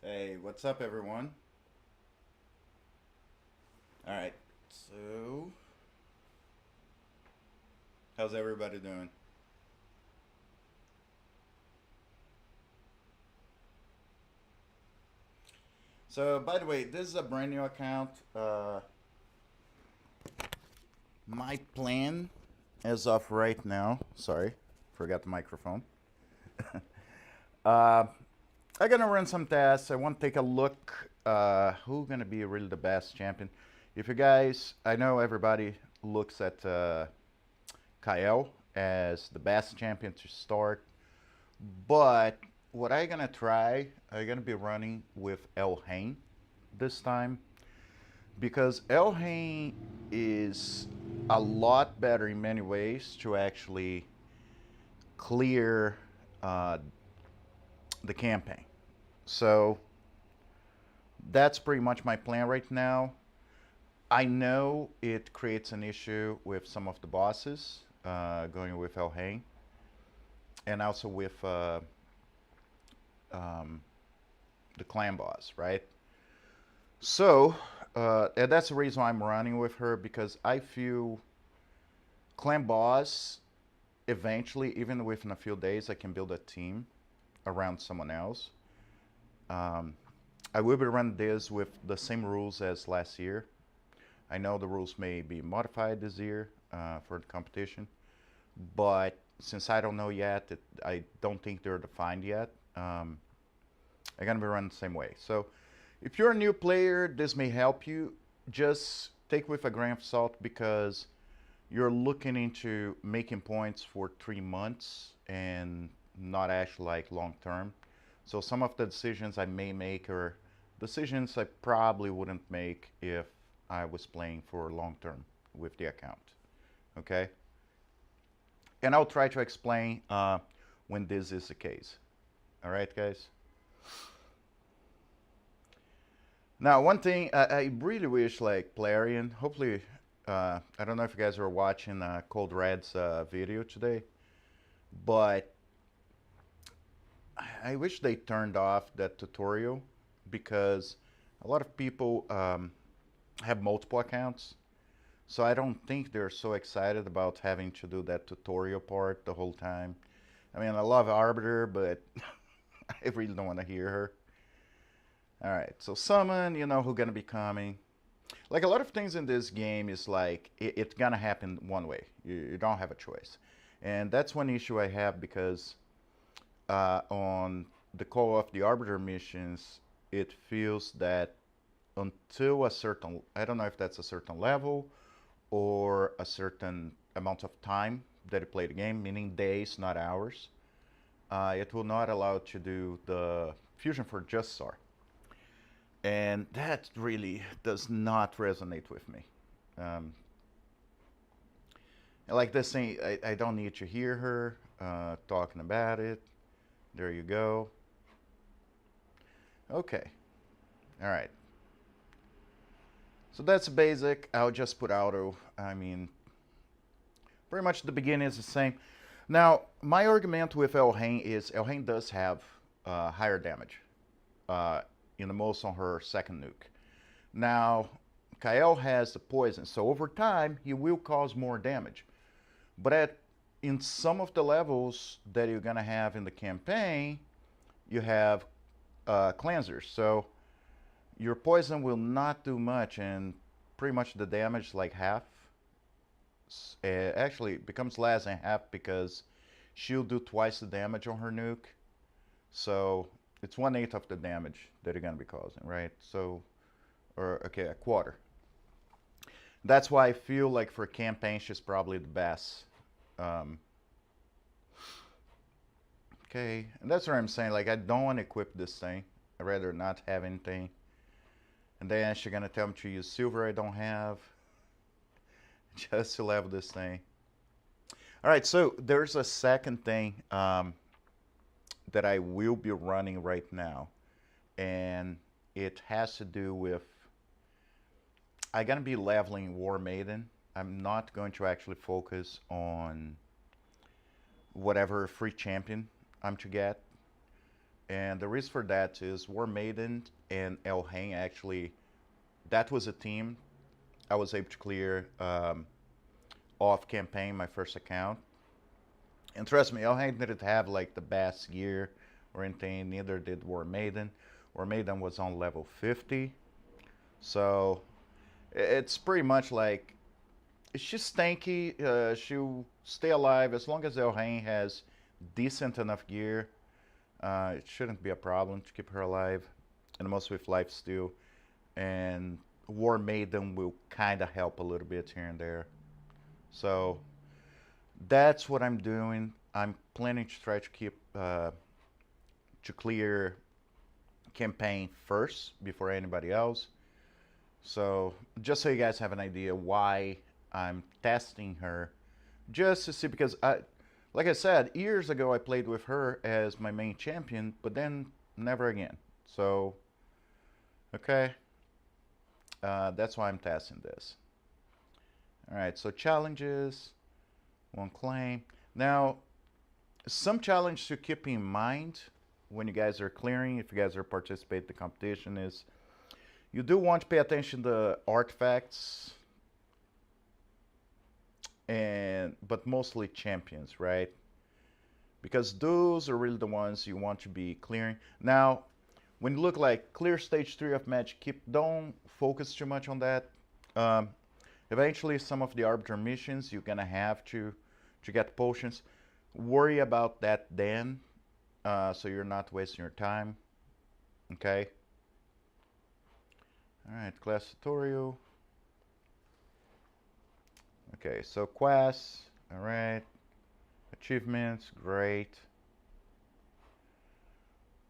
Hey, what's up, everyone? All right, so how's everybody doing? So, by the way, this is a brand new account. My plan as of right now, sorry, forgot the microphone. uh, I'm gonna run some tests. I want to take a look who's gonna be really the best champion. If you guys, I know everybody looks at Kael as the best champion to start. But what I'm gonna try, I'm gonna be running with El Hain this time because El Hain is a lot better in many ways to actually clear uh, the campaign. So that's pretty much my plan right now. I know it creates an issue with some of the bosses going with El Hain and also with um, the clan boss, right? So, and that's the reason why I'm running with her because I feel clan boss eventually, even within a few days, I can build a team around someone else. Um, I will be running this with the same rules as last year. I know the rules may be modified this year for the competition, but since I don't know yet, I don't think they're defined yet. I'm gonna be running the same way. So if you're a new player, this may help you. Just take with a grain of salt because you're looking into making points for 3 months and not actually like long term. So some of the decisions I may make are decisions I probably wouldn't make if I was playing for long term with the account. Okay? And I'll try to explain when this is the case. All right, guys? Now, one thing I really wish, like Plarian, hopefully, I don't know if you guys were watching Cold Red's video today, but I wish they turned off that tutorial because a lot of people have multiple accounts. So I don't think they're so excited about having to do that tutorial part the whole time. I mean, I love Arbiter, but I really don't want to hear her. All right, so summon, you know who's gonna be coming. Like a lot of things in this game is like it's gonna happen one way. You don't have a choice, and that's one issue I have because on the Call of the Arbiter missions, it feels that until a certain, I don't know if that's a certain level or a certain amount of time that you play the game, meaning days, not hours, it will not allow you to do the fusion for just SAR. And that really does not resonate with me. Um, like this thing, I don't need to hear her talking about it. There you go. Okay. All right. So that's basic. I'll just put auto. I mean, pretty much the beginning is the same. Now, my argument with Elhain is Elhain does have higher damage uh, in the most on her second nuke. Now, Kael has the poison, so over time he will cause more damage. But in some of the levels that you're gonna have in the campaign, you have cleansers. So your poison will not do much, and pretty much the damage like half. Actually, it becomes less than half because she'll do twice the damage on her nuke. So it's 1/8 of the damage that you're gonna be causing, right? So, or okay, a quarter. That's why I feel like for campaign she's probably the best. Um, okay, and that's what I'm saying. Like I don't want to equip this thing. I'd rather not have anything. And then she's gonna tell me to use silver I don't have just to level this thing. All right, so there's a second thing that I will be running right now, and it has to do with I'm gonna be leveling War Maiden. I'm not going to actually focus on whatever free champion I'm to get. And the reason for that is War Maiden and El Rey actually, that was a team I was able to clear off campaign my first account. And trust me, El Rey didn't have like the best gear or anything, neither did War Maiden. War Maiden was on level 50. So it's pretty much like she's tanky. She'll stay alive as long as El Rey has decent enough gear. It shouldn't be a problem to keep her alive, and most with life steal. And War Maiden will kind of help a little bit here and there. So that's what I'm doing. I'm planning to try to keep to clear campaign first before anybody else. So just so you guys have an idea why I'm testing her, just to see, because like I said, years ago I played with her as my main champion, but then never again. So, okay, that's why I'm testing this. All right, so challenges, one claim. Now, some challenge to keep in mind when you guys are clearing, if you guys are participating in the competition, is you do want to pay attention to artifacts, but mostly champions, right? Because those are really the ones you want to be clearing. Now, when you look like clear stage 3 of Magic, don't focus too much on that. Eventually, some of the arbiter missions, you're gonna have to get potions. Worry about that then, so you're not wasting your time. Okay. All right, class tutorial. Okay, so quests. All right. Achievements, great.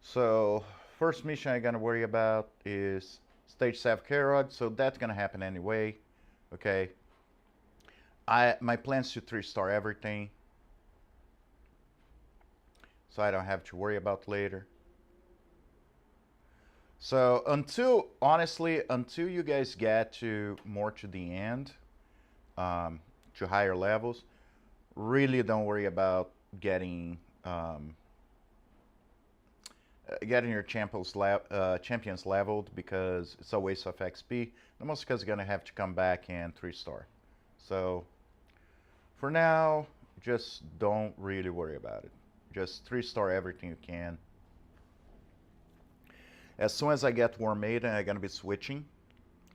So first mission I'm gonna worry about is stage 7 Karod, so that's gonna happen anyway. Okay. My plan's to 3-star everything, so I don't have to worry about later. So honestly, until you guys get to more to the end, to higher levels, really don't worry about getting getting your champions leveled, because it's a waste of XP. Most because you're gonna have to come back and 3-star. So for now, just don't really worry about it. Just 3-star everything you can. As soon as I get War Maiden, I'm gonna be switching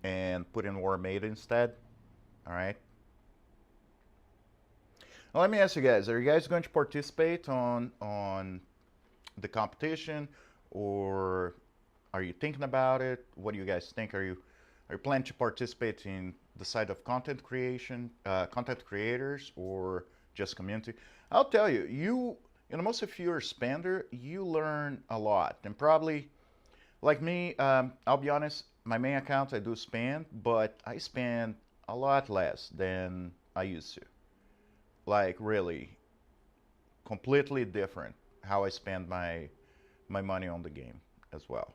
and put in War Maiden instead. All right. Now let me ask you guys: are you guys going to participate on the competition, or are you thinking about it? What do you guys think? Are you planning to participate in the side of content creation, content creators, or just community? I'll tell you, you know, most of you are spender. You learn a lot, and probably like me, I'll be honest. My main account I do spend, but I spend a lot less than I used to. Like really, completely different how I spend my money on the game as well.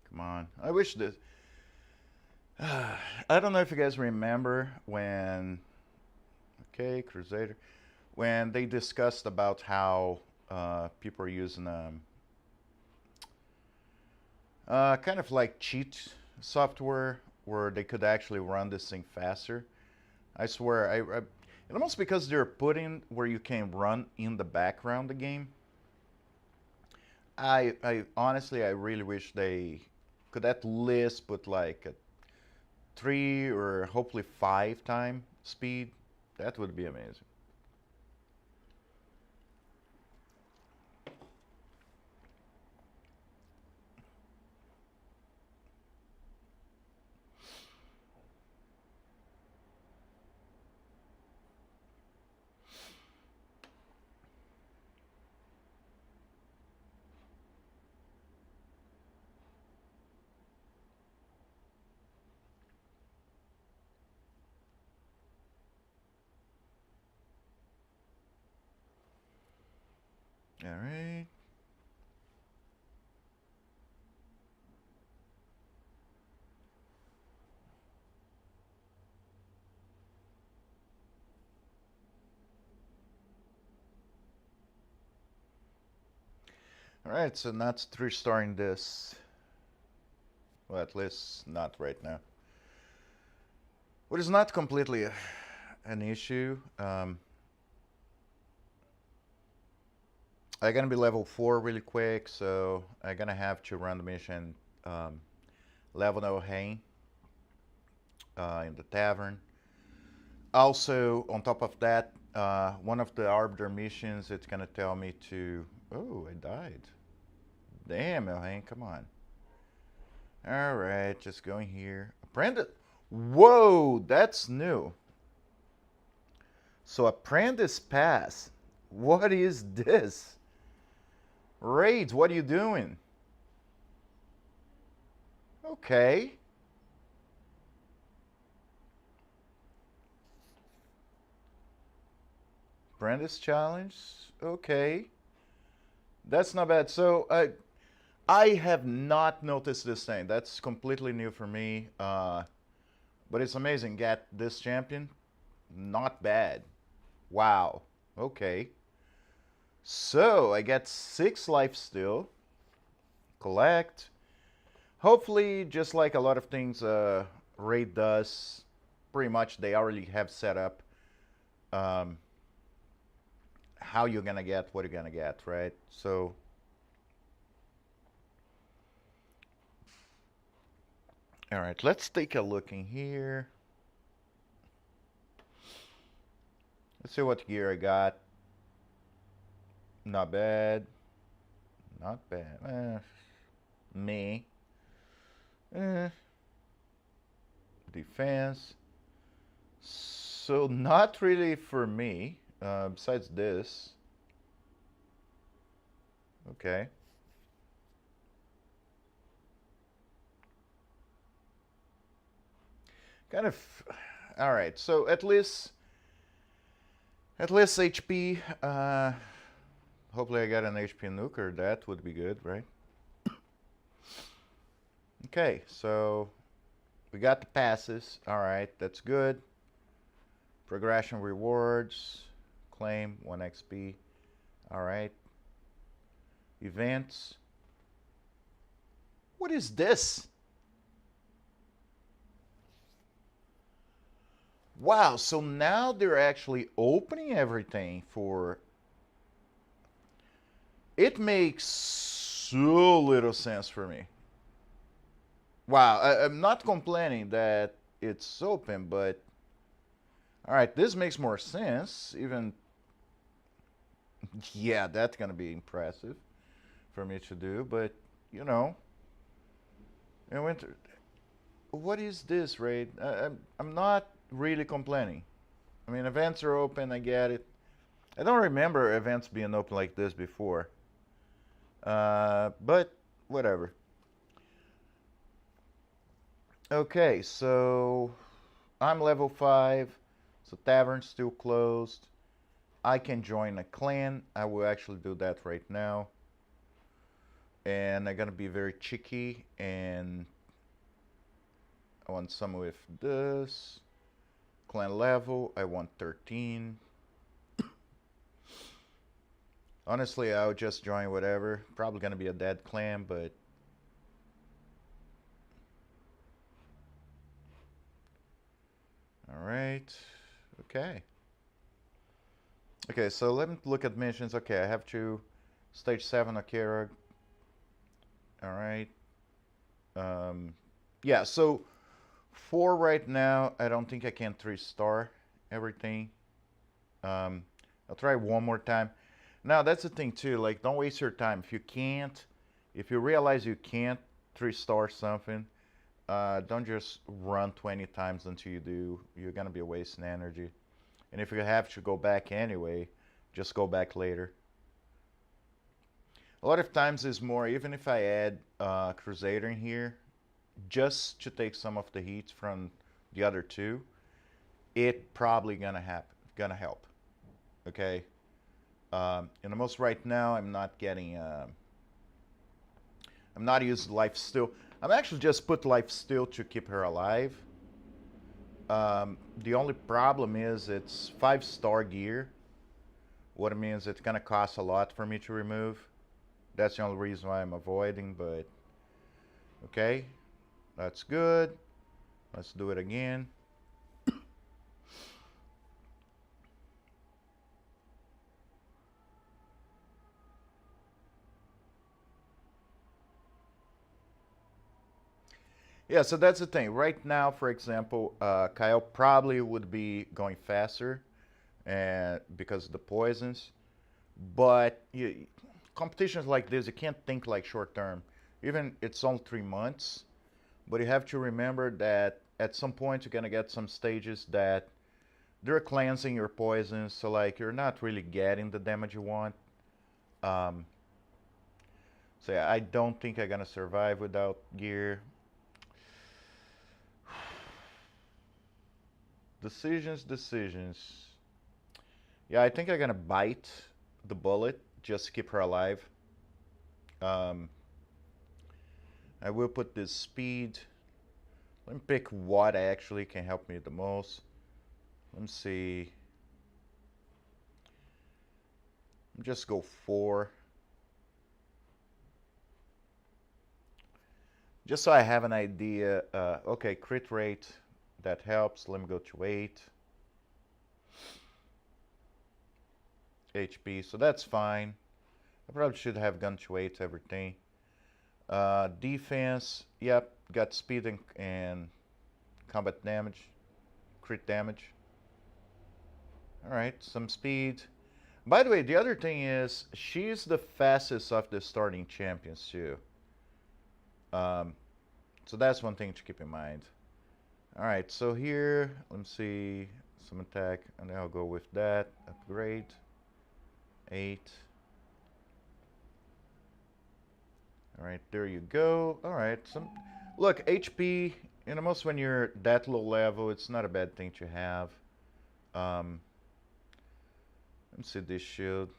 Come on, I wish this. I don't know if you guys remember when, okay, Crusader, when they discussed about how people are using kind of like cheat software where they could actually run this thing faster. I swear, and almost because they're putting where you can run in the background the game. I honestly, I really wish they could at least put like a 3 or hopefully 5 time speed. That would be amazing. All right. Alright, so not 3-starring this. Well, at least not right now. What is not completely an issue. I'm gonna be level 4 really quick, so I'm gonna have to run the mission level no rain in the tavern. Also, on top of that, one of the arbiter missions, it's gonna tell me to. Oh, I died. Damn, Elhain, come on. All right, just going here. Apprentice. Whoa, that's new. So apprentice pass. What is this? Raids, what are you doing? Okay. Apprentice challenge. Okay. That's not bad. So I have not noticed this thing. That's completely new for me. But it's amazing. Get this champion. Not bad. Wow. Okay. So I get 6 life still. Collect. Hopefully, just like a lot of things Raid does, pretty much they already have set up how you're gonna get what you're gonna get, right? So all right, let's take a look in here. Let's see what gear I got. Not bad. Not bad. Me. Defense. So not really for me. Besides this. Okay. Kind of. All right. So at least HP. Hopefully I got an HP nuker. That would be good, right? Okay. So we got the passes. All right. That's good. Progression rewards. Claim 1 XP. All right. Events. What is this? Wow, so now they're actually opening everything for. It makes so little sense for me. Wow, I'm not complaining that it's open, but. Alright, this makes more sense. Even. Yeah, that's gonna be impressive for me to do, but, you know. In winter. What is this, Raid? I'm not really complaining. I mean, events are open, I get it. I don't remember events being open like this before. But whatever. Okay, so I'm level 5, so tavern's still closed. I can join a clan. I will actually do that right now. And I'm gonna be very cheeky, and I want some with this. Clan level, I want 13. Honestly, I would just join whatever. Probably gonna be a dead clan, but all right. Okay. Okay, so let me look at missions. Okay, I have to stage 7 Akira. All right. Yeah, so 4 right now. I don't think I can 3-star everything. I'll try one more time. Now, that's the thing too. Like, don't waste your time. If you realize you can't 3-star something, don't just run 20 times until you do. You're gonna be wasting energy. And if you have to go back anyway, just go back later. A lot of times is more, even if I add Crusader in here, just to take some of the heat from the other two, it probably gonna help. Okay. In the most right now, I'm not getting. I'm not using life steal. I'm actually just put life steal to keep her alive. The only problem is it's 5-star gear. What it means, it's gonna cost a lot for me to remove. That's the only reason why I'm avoiding, but okay, that's good. Let's do it again. Yeah, so that's the thing. Right now, for example, Kyle probably would be going faster and because of the poisons. But competitions like this, you can't think like short term. Even it's only 3 months, but you have to remember that at some point you're gonna get some stages that they're cleansing your poisons, so like you're not really getting the damage you want. Um, so yeah, I don't think I'm gonna survive without gear. Decisions. Yeah, I think I'm gonna bite the bullet just to keep her alive. Um, I will put this speed. Let me pick what actually can help me the most. Let me see. Just go 4. Just so I have an idea. Okay, crit rate. That helps. Let me go to 8. HP, so that's fine. I probably should have gone to 8 everything. Defense, yep, got speed and combat damage, crit damage. Alright, some speed. By the way, the other thing is, she's the fastest of the starting champions too. So that's one thing to keep in mind. Alright, so here, let me see, some attack, and then I'll go with that, upgrade, 8. Alright, there you go. Alright, look, HP, most when you're that low level, it's not a bad thing to have. Let me see this shield.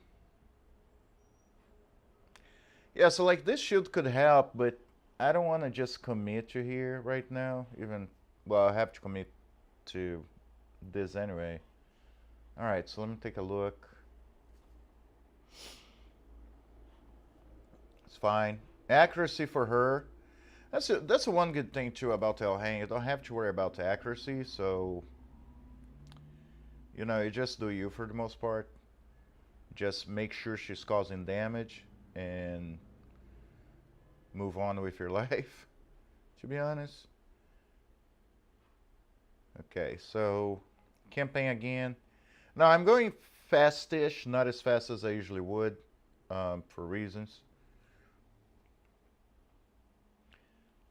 Yeah, so like this shield could help, but I don't want to just commit to here right now. Well, I have to commit to this anyway. Alright, so let me take a look. It's fine. Accuracy for her. That's one good thing too about El Hang. You don't have to worry about the accuracy, so you just do you for the most part. Just make sure she's causing damage and move on with your life, to be honest. Okay, so campaign again. Now I'm going fast-ish, not as fast as I usually would, for reasons.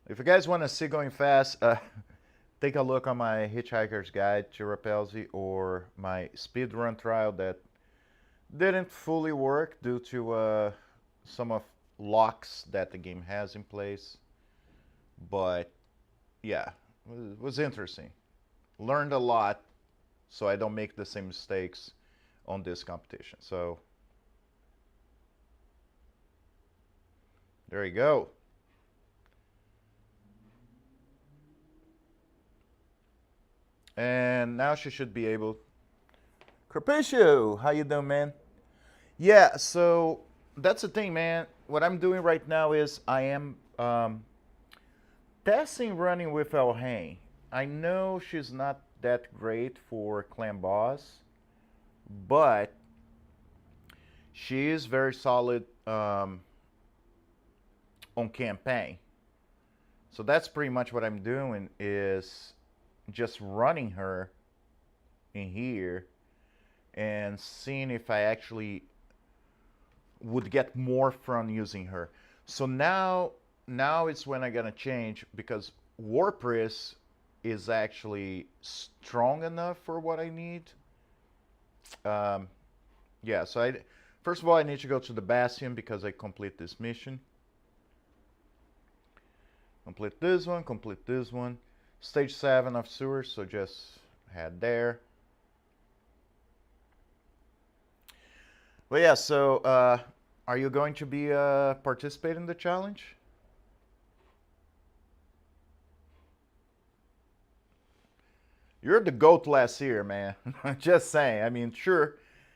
If you guys want to see going fast, take a look on my Hitchhiker's Guide to Rappelzy or my speedrun trial that didn't fully work due to some of locks that the game has in place. But yeah, it was interesting. Learned a lot so I don't make the same mistakes on this competition. So there you go. And now she should be able. Carpatio, how you doing, man? Yeah, so that's the thing, man. What I'm doing right now is I am testing running with El Hang. I know she's not that great for clan boss, but she is very solid on campaign. So that's pretty much what I'm doing is just running her in here and seeing if I actually would get more from using her. So now it's when I'm gonna change because Warpress is actually strong enough for what I need. Yeah, so first of all I need to go to the Bastion because I complete this mission. Complete this one. Stage 7 of sewers, so just head there. But yeah, so are you going to be participating in the challenge? You're the GOAT last year, man. Just saying. I mean, sure,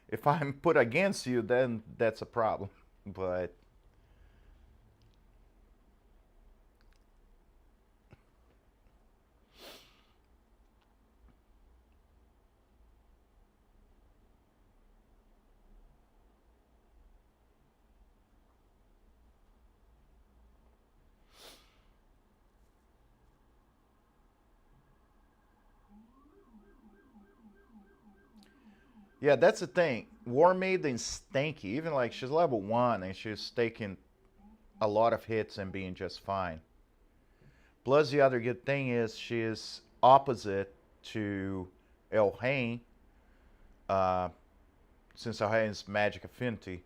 if I'm put against you, then that's a problem. But Yeah, that's the thing. War Maiden stanky. Even like she's level 1 and she's taking a lot of hits and being just fine. Plus, the other good thing is she's opposite to Elhain, uh, since Elhain's magic affinity.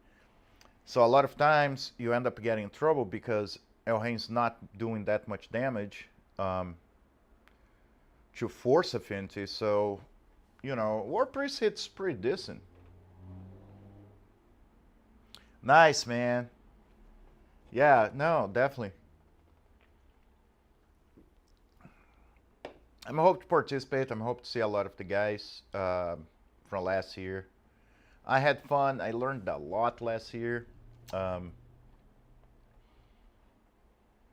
So a lot of times you end up getting in trouble because Elhain's not doing that much damage um, to force affinity. So, War Priest hits pretty decent. Nice, man. Yeah, no, definitely. I'm hope to participate. I'm hope to see a lot of the guys from last year. I had fun. I learned a lot last year. Um,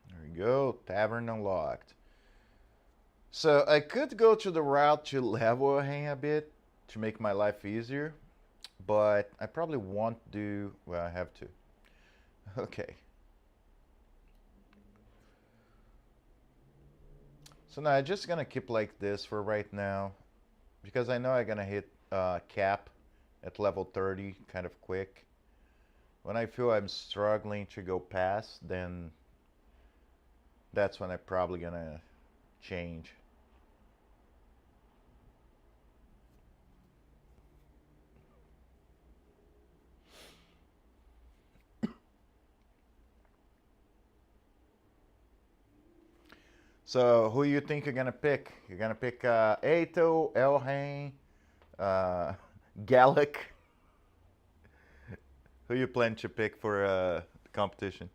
there we go. Tavern unlocked. So I could go to the route to level hang a bit to make my life easier, but I probably won't do. Well, I have to. Okay. So now I'm just gonna keep like this for right now, because I know I'm gonna hit cap at level 30 kind of quick. When I feel I'm struggling to go past, then that's when I'm probably gonna change. So who you think you're gonna pick? You're gonna pick Ato, Elhain, uh, Gallic. Who you plan to pick for the competition?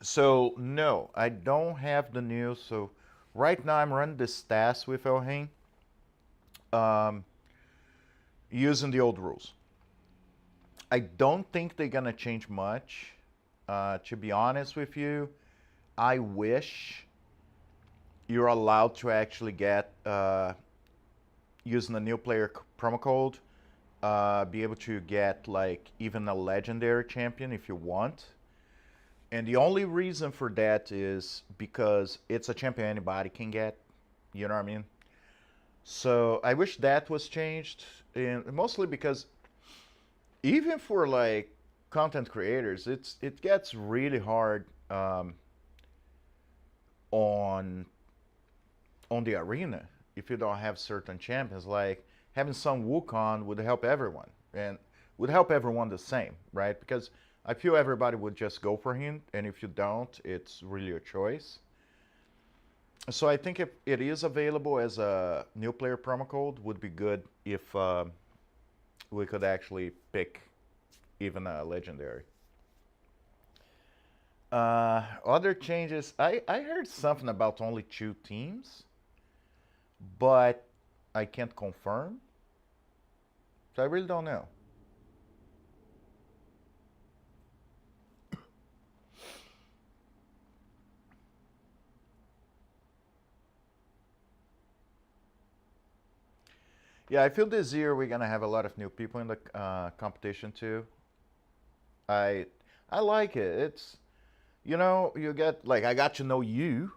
So no, I don't have the news. So right now I'm running the stats with Elhain, um, using the old rules. I don't think they're gonna change much. To be honest with you, I wish you're allowed to actually get using a new player promo code, be able to get like even a legendary champion if you want. And the only reason for that is because it's a champion anybody can get. You know what I mean? So I wish that was changed, and mostly because even for like content creators, it gets really hard on the arena if you don't have certain champions. Like having some Wukong would help everyone, and would help everyone the same, right? Because I feel everybody would just go for him, and if you don't, it's really a choice. So I think if it is available as a new player promo code, would be good if we could actually pick even a legendary. Other changes, I heard something about only 2 teams, but I can't confirm. So I really don't know. Yeah, I feel this year we're gonna have a lot of new people in the competition too. I I like it. It's you get like I got to know you.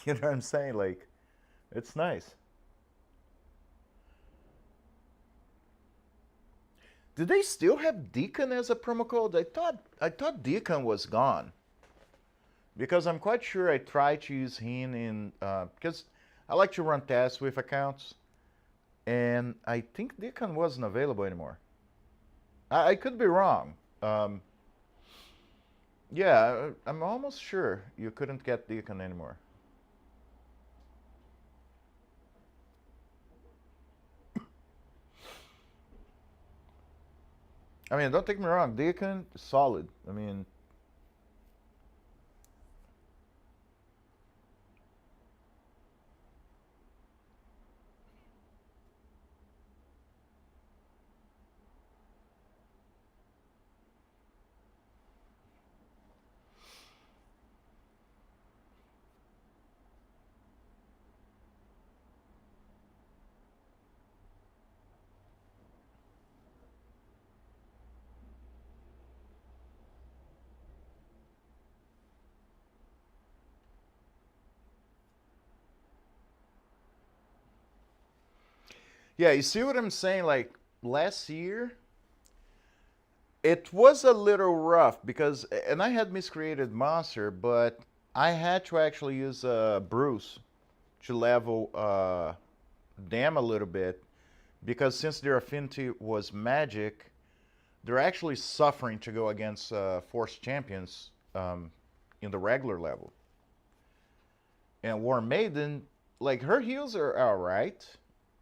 You know what I'm saying? Like it's nice. Do they still have Deacon as a promo code? I thought Deacon was gone because I'm quite sure I tried to use him in because I like to run tests with accounts, and I think Deacon wasn't available anymore. I could be wrong. Um, yeah, I'm almost sure you couldn't get Deacon anymore. I mean, don't take me wrong, Deacon solid. I mean, Yeah, you see what I'm saying? Like last year, it was a little rough because, and I had miscreated monster, but I had to actually use Bruce to level them a little bit because since their affinity was magic, they're actually suffering to go against force champions in the regular level. And War Maiden, like her heals are alright.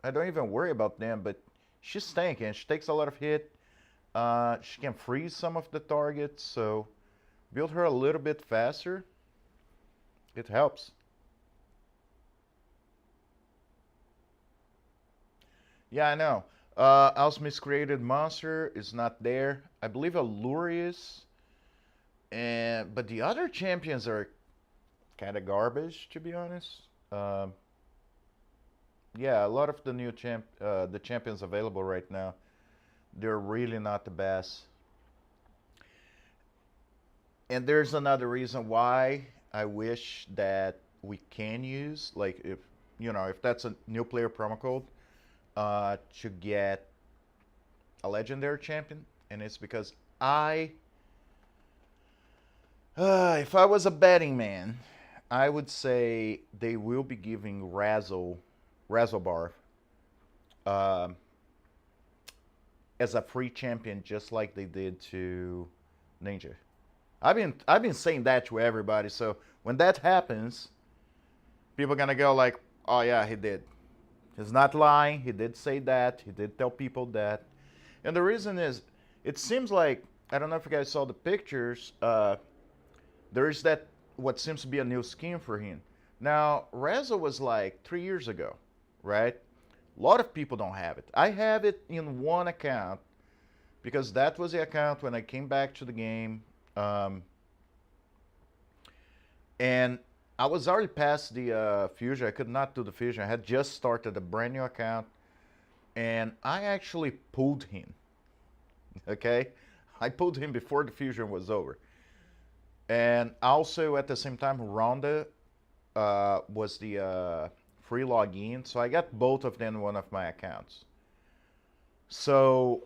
I don't even worry about them, but she's tanky and she takes a lot of hit. She can freeze some of the targets, so build her a little bit faster. It helps. Yeah, I know. Else Miscreated Monster is not there. I believe Allure is. And but the other champions are kind of garbage, to be honest. Um, yeah, a lot of the the champions available right now, they're really not the best. And there's another reason why I wish that we can use, like if if that's a new player promo code, to get a legendary champion, and it's because I, if I was a betting man, I would say they will be giving Razzlebar, um, as a free champion, just like they did to Ninja. I've been saying that to everybody. So when that happens, people are gonna go like, "Oh yeah, he did. He's not lying. He did say that. He did tell people that." And the reason is, it seems like I don't know if you guys saw the pictures. There is that what seems to be a new scheme for him. Now, Reza was like 3 years ago, right? A lot of people don't have it. I have it in one account because that was the account when I came back to the game. Um, and I was already past the fusion. I could not do the fusion. I had just started a brand new account, and I actually pulled him. Okay, I pulled him before the fusion was over, and also at the same time, Ronda was the free login, so I got both of them in one of my accounts. So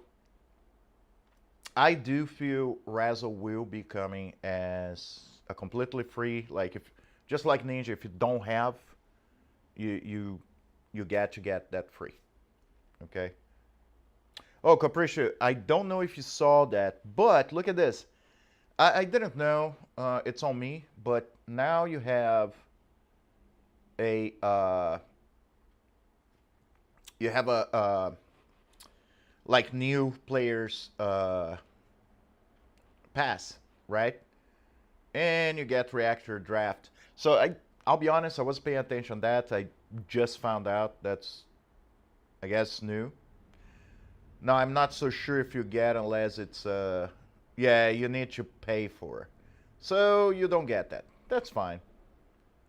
I do feel Razzle will be coming as a completely free, like if just like Ninja, if you don't have, you get to get that free. Okay. Oh, Capriccio, I don't know if you saw that, but look at this. I didn't know. It's on me, but now you have a like new players pass, right? And you get reactor draft. So I'll be honest, I wasn't paying attention to that. I just found out that's, I guess, new. Now I'm not so sure if you get unless it's yeah, you need to pay for it. So you don't get that. That's fine.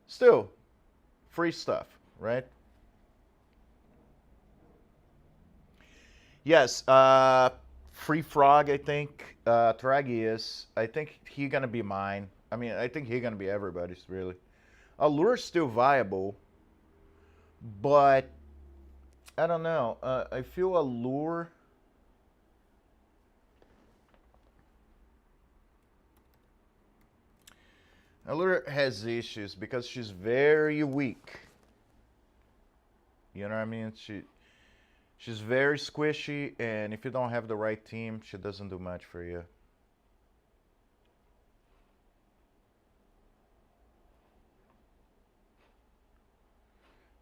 Still, free stuff, right? Yes, Free Frog, I think. Tragius, I think he gonna be mine. I mean, I think he gonna be everybody's, really. Allure's still viable, but I don't know. I feel Allure. Allure has issues because she's very weak. You know what I mean? She's very squishy, and if you don't have the right team, she doesn't do much for you.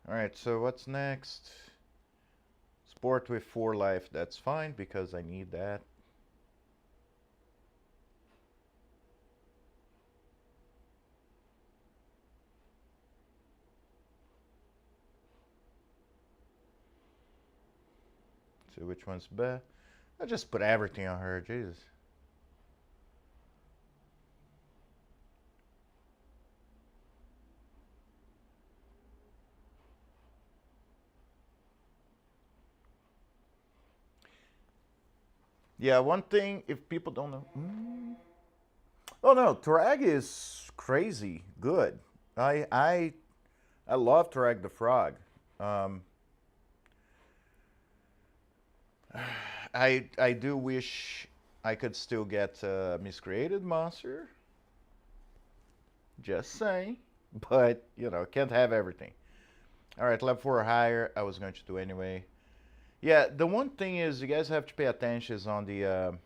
All right, so what's next? Sport with 4 life. That's fine because I need that. So which one's best? I just put everything on her. Jesus. Yeah, one thing if people don't know. Oh no, Turag is crazy good. I I I love Turag the Frog. Um, I do wish I could still get miscreated monster. Just saying, but can't have everything. All right, level 4 or higher. I was going to do anyway. Yeah, the one thing is you guys have to pay attention is on the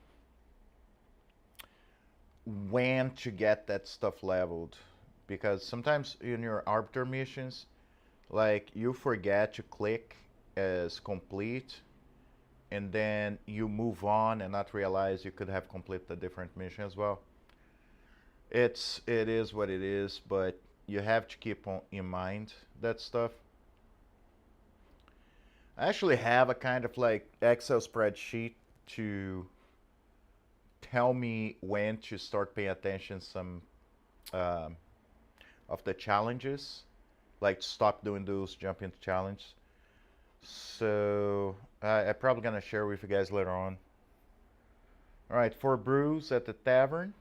when to get that stuff leveled, because sometimes in your arbiter missions, like you forget to click as complete, and then you move on and not realize you could have completed a different mission as well. It is what it is, but you have to keep in mind that stuff. I actually have a kind of like Excel spreadsheet to tell me when to start paying attention some um, of the challenges, like stop doing those jump into challenge. So I'm probably gonna share with you guys later on. All right, 4 brews at the tavern.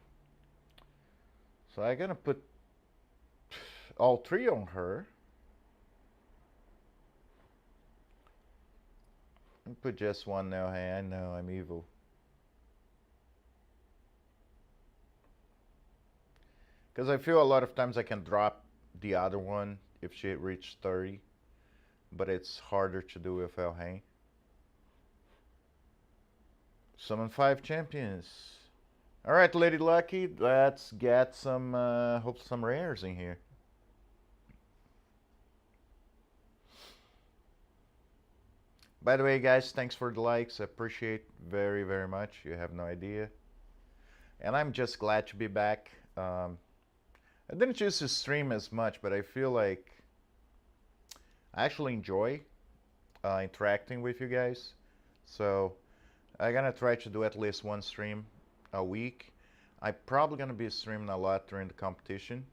So I'm gonna put all 3 on her. And put just one now. Hey, I know I'm evil. Because I feel a lot of times I can drop the other one if she reached 30, but it's harder to do with El Rey. Summon 5 champions. All right, Lady Lucky, let's get some, hope some rares in here. By the way, guys, thanks for the likes. I appreciate very, very much. You have no idea. And I'm just glad to be back. I didn't choose to stream as much, but I feel like I actually enjoy interacting with you guys. So I'm gonna try to do at least one stream a week. I'm probably gonna be streaming a lot during the competition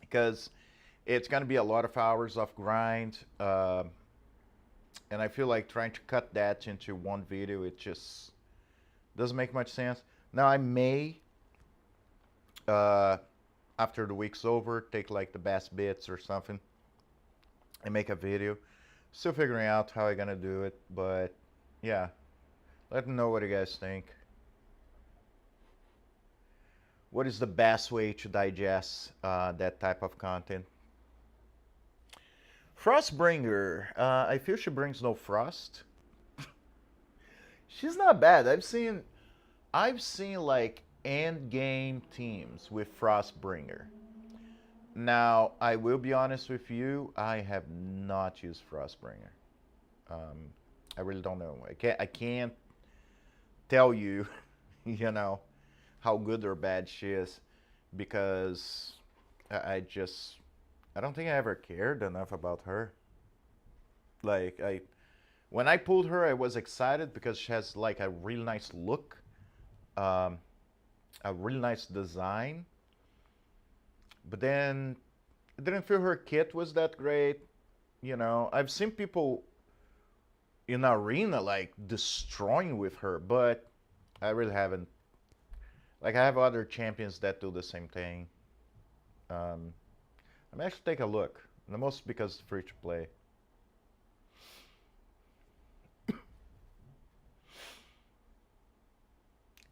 because it's gonna be a lot of hours of grind, and I feel like trying to cut that into one video, it just doesn't make much sense. Now I may, after the week's over, take like the best bits or something and make a video. Still figuring out how I'm gonna do it, but yeah, let me know what you guys think. What is the best way to digest that type of content? Frostbringer. I feel she brings no frost. She's not bad. I've seen like end game teams with Frostbringer. Now, I will be honest with you, I have not used Frostbringer. I really don't know. I can't tell you, you know, how good or bad she is because I don't think I ever cared enough about her. Like when I pulled her, I was excited because she has like a really nice look, um, a really nice design. But then I didn't feel her kit was that great. I've seen people in arena like destroying with her, but I really haven't. Like I have other champions that do the same thing. Um, I'm actually take a look. The most because it's free to play.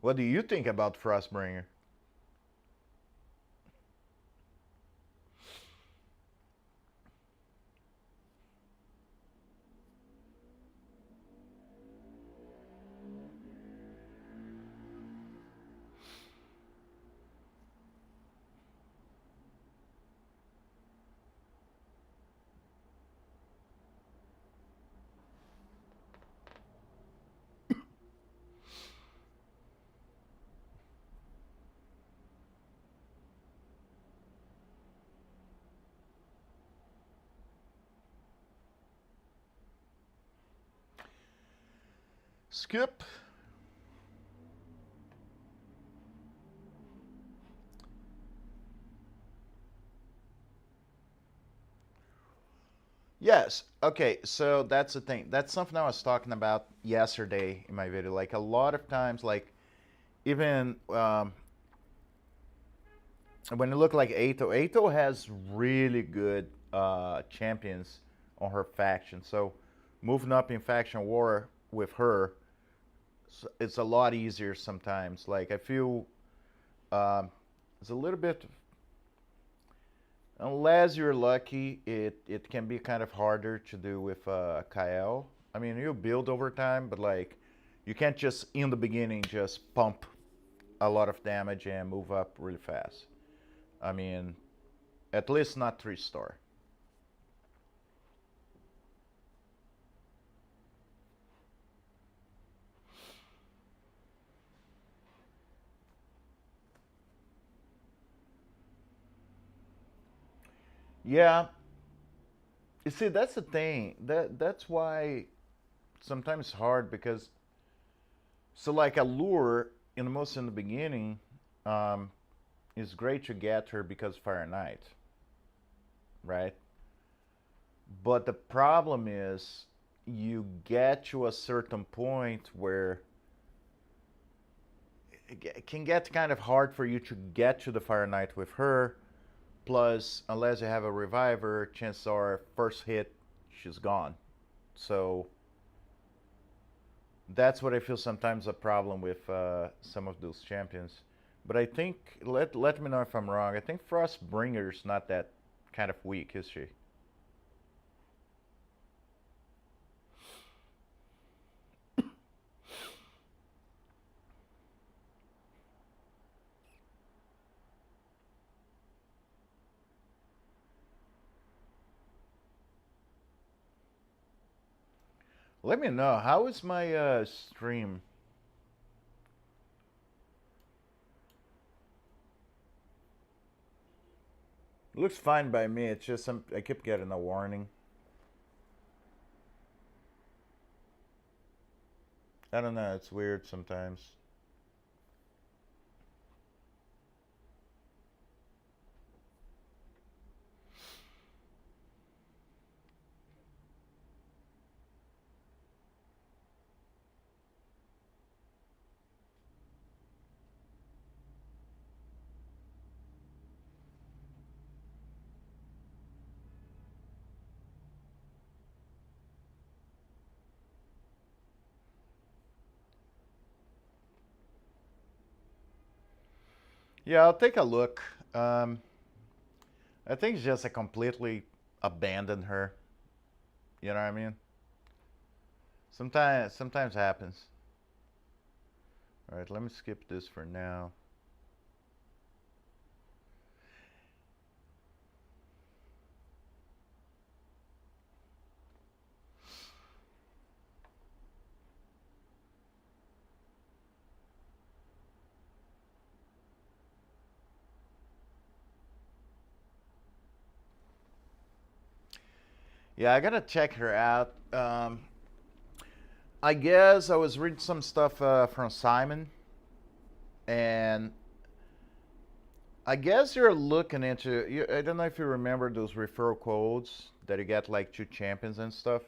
What do you think about Frostbringer? Skip. Yes. Okay. So that's the thing. That's something I was talking about yesterday in my video. Like a lot of times, like even when you look like Ato has really good champions on her faction. So moving up in faction war, with her, it's a lot easier sometimes. Like I feel it's a little bit, unless you're lucky, it can be kind of harder to do with Kael. I mean, you build over time, but like you can't just in the beginning just pump a lot of damage and move up really fast. I mean, at least not 3-star. Yeah, you see, that's the thing. That's why sometimes it's hard because so like a lure in the most in the beginning um, is great to get her because Fire Knight, right? But the problem is you get to a certain point where it can get kind of hard for you to get to the Fire Knight with her. Plus, unless you have a reviver, chances are first hit she's gone. So that's what I feel sometimes a problem with some of those champions. But I think let me know if I'm wrong. I think Frostbringer's not that kind of weak, is she? Let me know. How is my stream? Looks fine by me. It's just I keep getting a warning. I don't know. It's weird sometimes. Yeah, I'll take a look. I think it's just I completely abandoned her. You know what I mean? Sometimes happens. All right, let me skip this for now. Yeah, I gotta check her out. I guess I was reading some stuff from Simon, and I guess you're looking into. I don't know if you remember those referral codes that you get like 2 champions and stuff.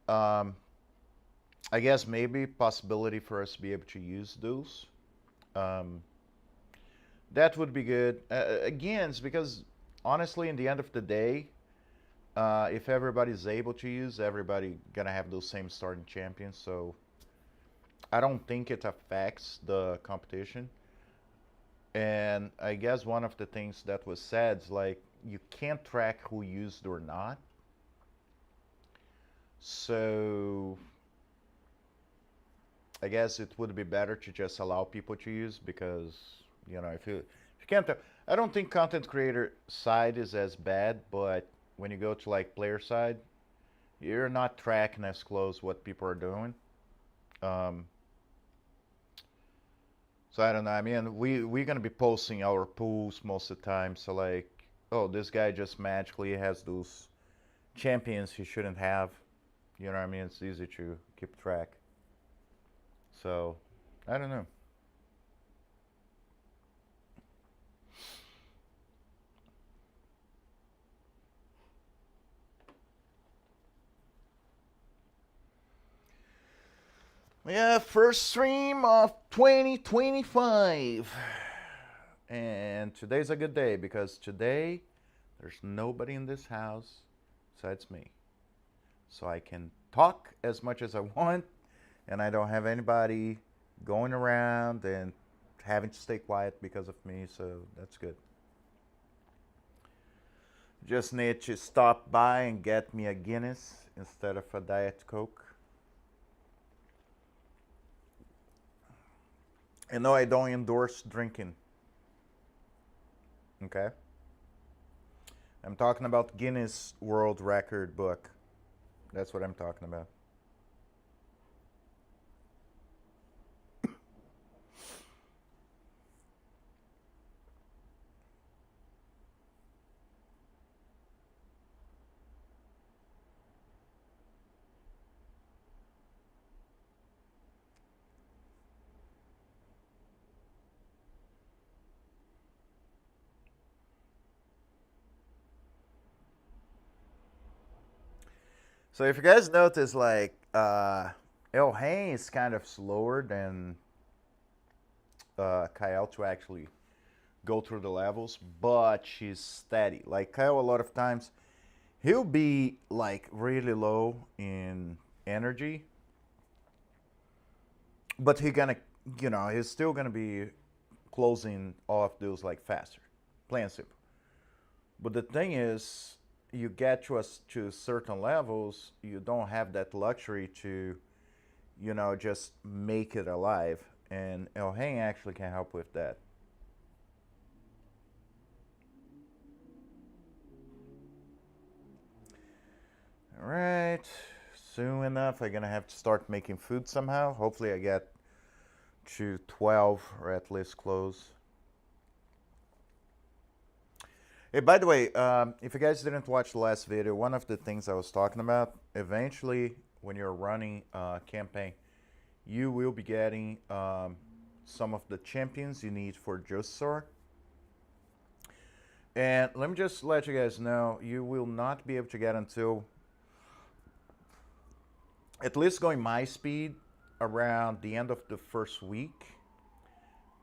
Um, I guess maybe possibility for us to be able to use those. Um, that would be good. Again, it's because honestly, in the end of the day, if everybody's able to use, everybody gonna have those same starting champions. So I don't think it affects the competition. And I guess one of the things that was said is like you can't track who used or not. So I guess it would be better to just allow people to use because if you can't, I don't think content creator side is as bad, but when you go to like player side, you're not tracking as close what people are doing. Um, so I don't know. I mean, we're gonna be posting our pools most of the time. So like, oh, this guy just magically has those champions he shouldn't have. You know what I mean? It's easy to keep track. So I don't know. Yeah, first stream of 2025. And today's a good day because today there's nobody in this house besides me. So I can talk as much as I want and I don't have anybody going around and having to stay quiet because of me, so that's good. Just need to stop by and get me a Guinness instead of a Diet Coke. And no, I don't endorse drinking. Okay? I'm talking about Guinness World Record book. That's what I'm talking about. So if you guys notice, like, El Hain is kind of slower than Kyle to actually go through the levels, but she's steady. Like Kyle, a lot of times he'll be like really low in energy, but he's still gonna be closing off those like faster, plain and simple. But the thing is, you get to certain levels, you don't have that luxury to, just make it alive, and El Hang actually can help with that. All right, soon enough, I'm gonna have to start making food somehow. Hopefully, I get to 12 or at least close. Hey, by the way, if you guys didn't watch the last video, one of the things I was talking about, eventually, when you're running a campaign, you will be getting some of the champions you need for Jossor. And let me just let you guys know, you will not be able to get until at least going my speed around the end of the first week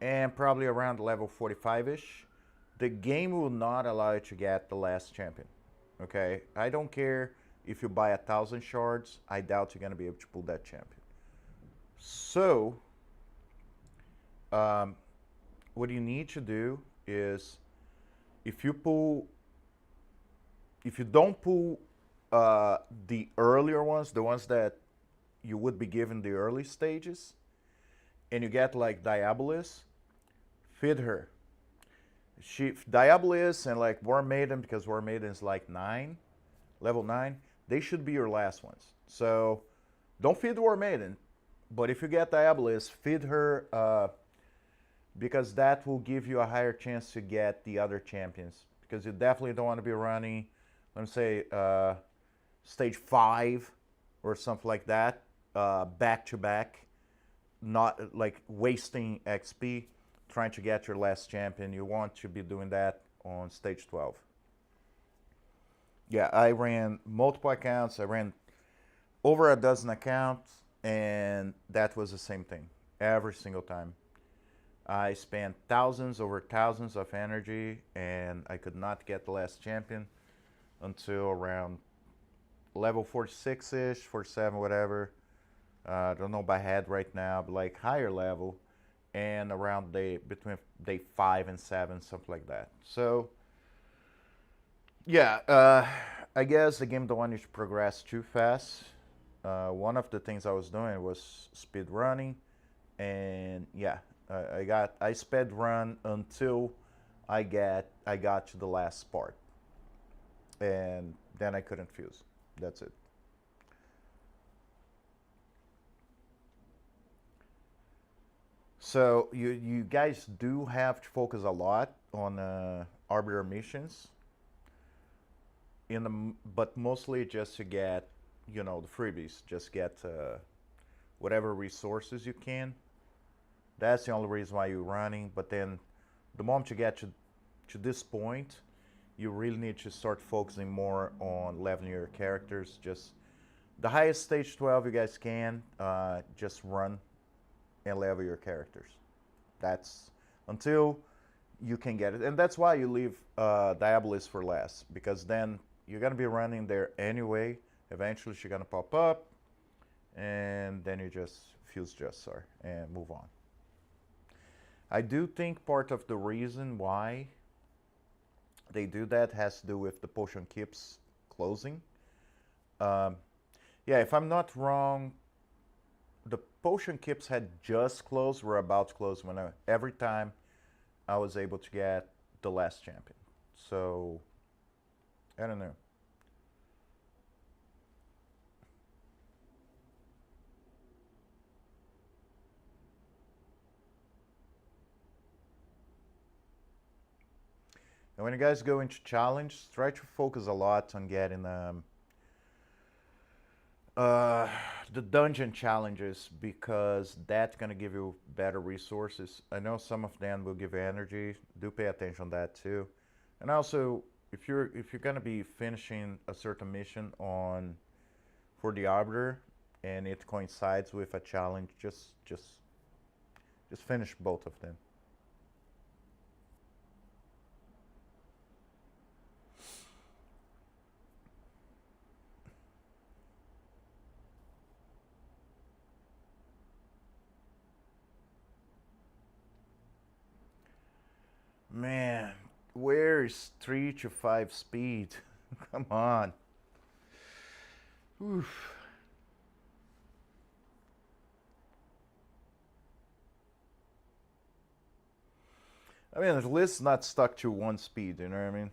and probably around level 45-ish. The game will not allow you to get the last champion. Okay? I don't care if you buy 1,000 shards, I doubt you're going to be able to pull that champion. So, what you need to do is if you don't pull the earlier ones, the ones that you would be given the early stages, and you get like Diabolis, feed her. Diabolis and like War Maiden, because War Maiden is like level 9, they should be your last ones. So don't feed War Maiden, but if you get Diabolis, feed her because that will give you a higher chance to get the other champions. Because you definitely don't want to be running, let me say, stage 5 or something like that, back to back, not like wasting XP trying to get your last champion. You want to be doing that on stage 12. Yeah, I ran multiple accounts. I ran over a dozen accounts, and that was the same thing every single time. I spent thousands over thousands of energy, and I could not get the last champion until around level 46-ish, 47, whatever. I don't know by head right now, but like higher level, and around between day 5 and 7, something like that. So, yeah, I guess the game don't want you to progress too fast. One of the things I was doing was speed running, and yeah, I sped run until I got to the last part, and then I couldn't fuse. That's it. So you guys do have to focus a lot on arbiter missions, but mostly just to get the freebies. Just get whatever resources you can. That's the only reason why you're running. But then, the moment you get to this point, you really need to start focusing more on leveling your characters. Just the highest stage 12 you guys can. Just run and level your characters. That's until you can get it, and that's why you leave Diabolis for last, because then you're gonna be running there anyway. Eventually, she's gonna pop up, and then you just fuse just sorry and move on. I do think part of the reason why they do that has to do with the potion keeps closing. Um, yeah, if I'm not wrong, the potion keeps had just closed, were about to close when every time I was able to get the last champion. So I don't know. And when you guys go into challenge, try to focus a lot on getting uh, the dungeon challenges because that's gonna give you better resources. I know some of them will give you energy. Do pay attention on that too. And also, if you're gonna be finishing a certain mission on for the arbiter and it coincides with a challenge, just finish both of them. Man, where is 3 to 5 speed? Come on. Oof. I mean, at least not stuck to 1 speed, you know what I mean?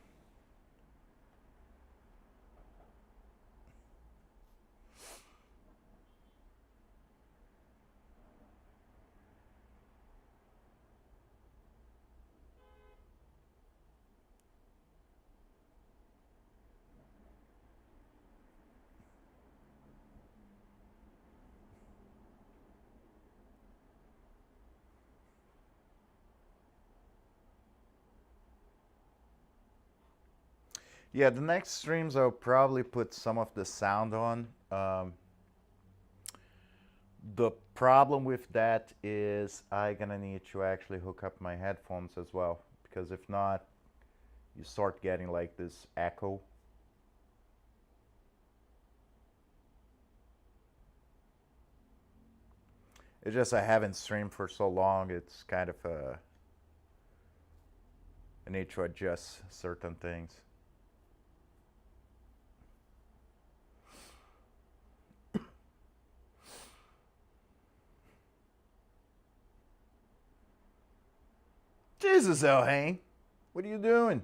Yeah, the next streams I'll probably put some of the sound on. The problem with that is I gonna need to actually hook up my headphones as well because if not, you start getting like this echo. It's just I haven't streamed for so long. It's kind of I need to adjust certain things. Jesus, Elhain, what are you doing?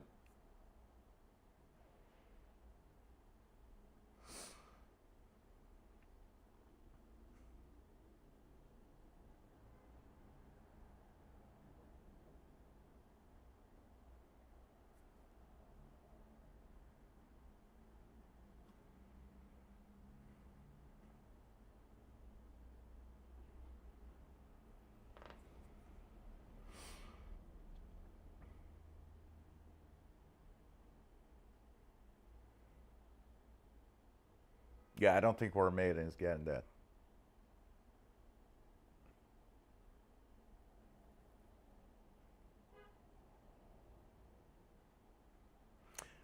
Yeah, I don't think we're maidens getting that.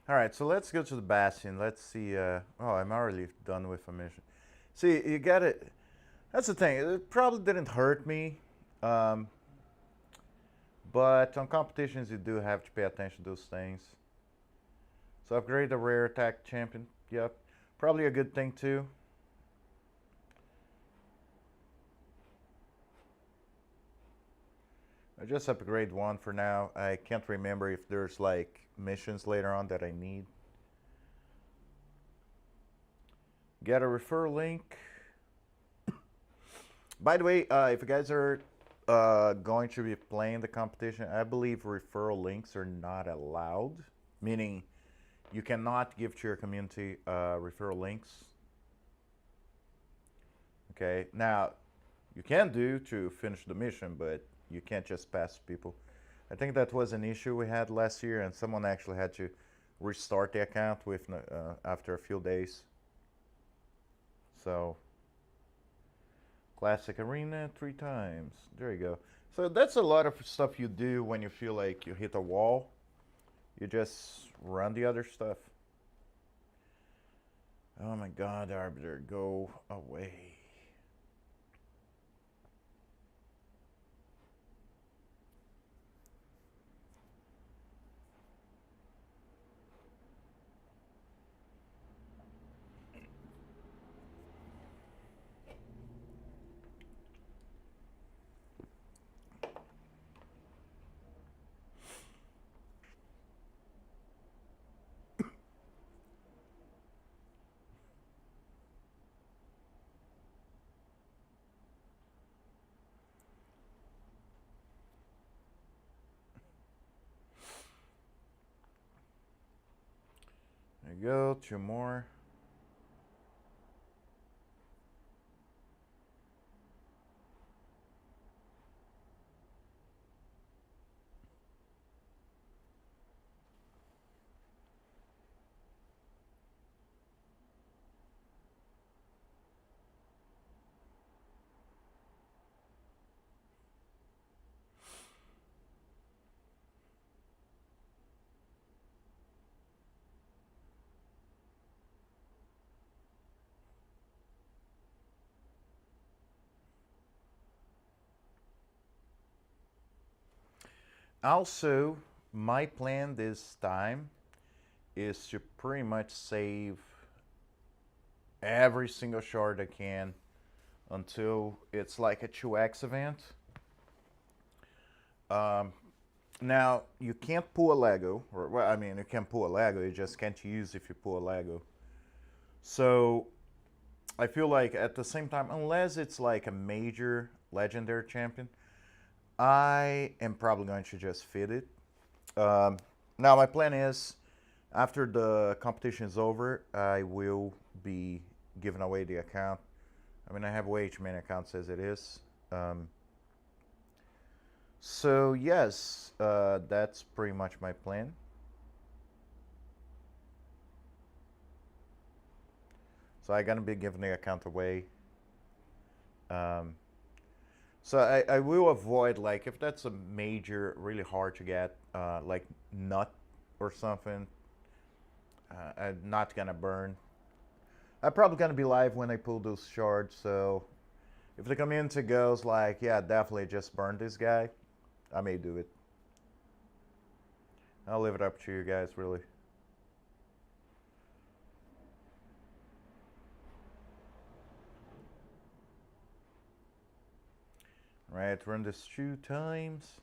All right, so let's go to the bastion. Let's see. Oh, I'm already done with a mission. See, you got it. That's the thing. It probably didn't hurt me, um, but on competitions you do have to pay attention to those things. So upgrade the rare attack champion. Yep, probably a good thing too. I just upgrade one for now. I can't remember if there's like missions later on that I need. Get a referral link. By the way, if you guys are going to be playing the competition, I believe referral links are not allowed, meaning you cannot give to your community referral links. Okay, now you can do to finish the mission, but you can't just pass people. I think that was an issue we had last year, and someone actually had to restart the account with after a few days. So, classic arena 3 times. There you go. So that's a lot of stuff you do when you feel like you hit a wall. You just run the other stuff. Oh my God, Arbiter, go away. we go, two more. Also, my plan this time is to pretty much save every single shard I can until it's like a 2x event. Um, Now, you can't pull a Lego, or well, I mean, you can pull a Lego, you just can't use if you pull a Lego. So, I feel like at the same time, unless it's like a major legendary champion, I am probably going to just fit it. Um, Now, my plan is after the competition is over, I will be giving away the account. I mean, I have way too many accounts as it is. So yes, that's pretty much my plan. So I'm gonna be giving the account away. Um, so I will avoid like if that's a major, really hard to get, like nut or something. I'm not gonna burn. I'm probably gonna be live when I pull those shards. So if the community goes like, yeah, definitely just burn this guy, I may do it. I'll leave it up to you guys, really. Right, run this 2 times.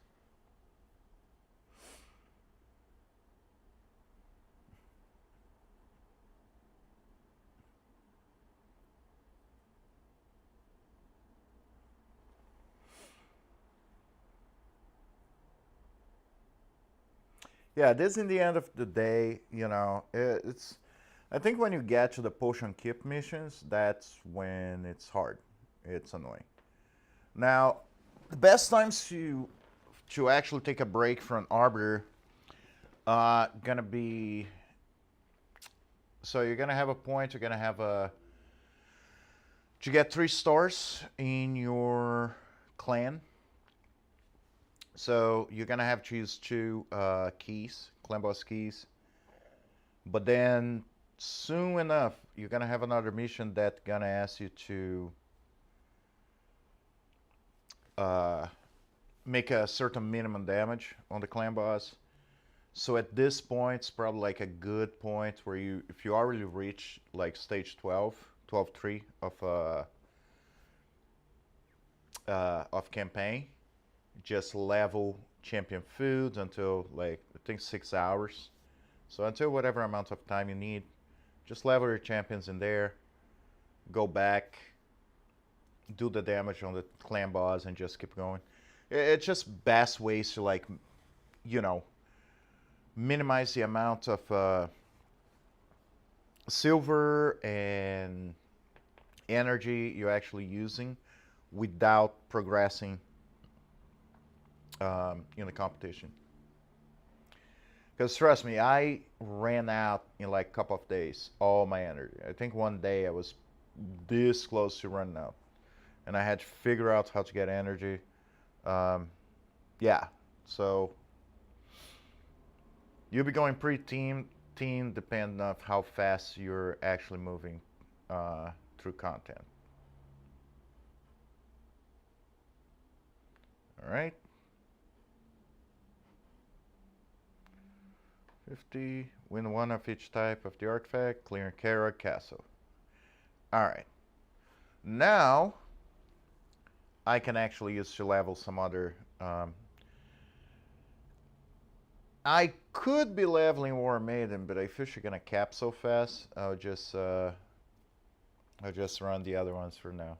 Yeah, this in the end of the day, it's. I think when you get to the potion keep missions, that's when it's hard. It's annoying. Now, the best times to actually take a break from Arbiter, gonna be. So you're gonna have a point. You're gonna have a. To get 3 stars in your clan. So you're gonna have to use 2 keys, clan boss keys. But then soon enough, you're gonna have another mission that gonna ask you to uh, make a certain minimum damage on the clan boss. So at this point, it's probably like a good point where you, if you already reach like stage 12, 12-3 of campaign, just level champion food until like I think 6 hours. So until whatever amount of time you need, just level your champions in there, go back, do the damage on the clan boss, and just keep going. It's just best ways to like, you know, minimize the amount of silver and energy you're actually using without progressing in the competition. Because trust me, I ran out in like a couple of days, all my energy. I think one day I was this close to running out. And I had to figure out how to get energy. Um, yeah, so you'll be going pretty team depending on how fast you're actually moving through content. All right. 50, win one of each type of the artifact, clear Kara Castle. Alright. Now, I can actually use to level some other... I could be leveling War Maiden, but I feel she's gonna cap so fast, I'll just run the other ones for now.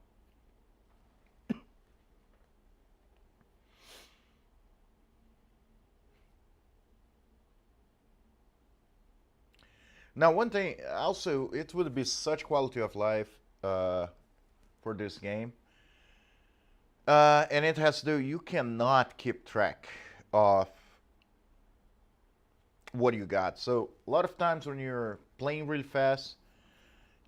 Now, one thing also, it would be such quality of life for this game, and it has to do. You cannot keep track of what you got. So a lot of times when you're playing really fast,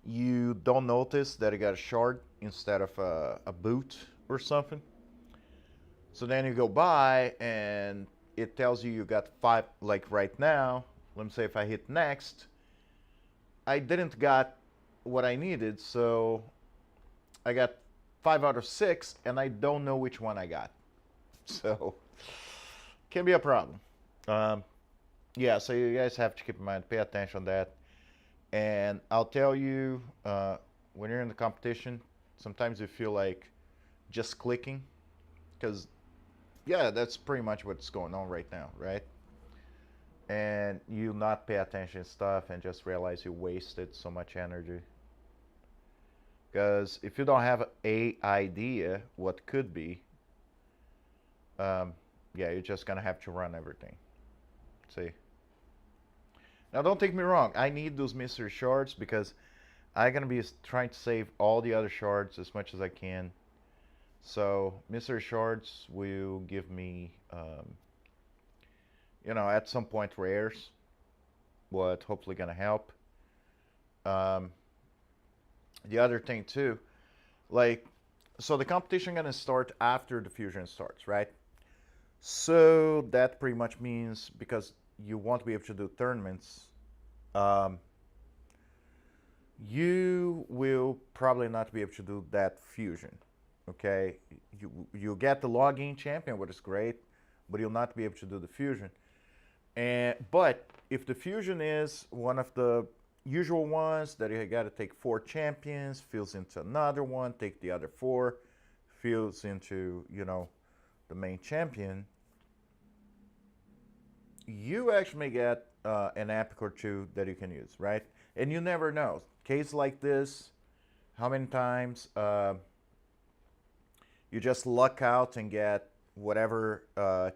you don't notice that you got a shard instead of a boot or something. So then you go by and it tells you got five. Like right now, let me say if I hit next, I didn't got what I needed, so I got 5 out of 6, and I don't know which one I got. So can be a problem. Um, yeah, so you guys have to keep in mind, pay attention to that. And I'll tell you, when you're in the competition, sometimes you feel like just clicking, because yeah, that's pretty much what's going on right now, right? And you not pay attention to stuff and just realize you wasted so much energy. Because if you don't have a idea what could be, um, yeah, you're just gonna have to run everything. See? Now, don't take me wrong. I need those mystery shards because I'm gonna be trying to save all the other shards as much as I can. So mystery shards will give me, at some point rares, what hopefully gonna help. Um, the other thing too, like, so the competition gonna start after the fusion starts, right? So that pretty much means because you won't be able to do tournaments, um, you will probably not be able to do that fusion. Okay, you get the login champion, which is great, but you'll not be able to do the fusion. And but if the fusion is one of the usual ones that you got to take 4 champions, fills into another one, take the other 4, fills into the main champion, you actually may get an epic or two that you can use, right? And you never know. Case like this, how many times you just luck out and get whatever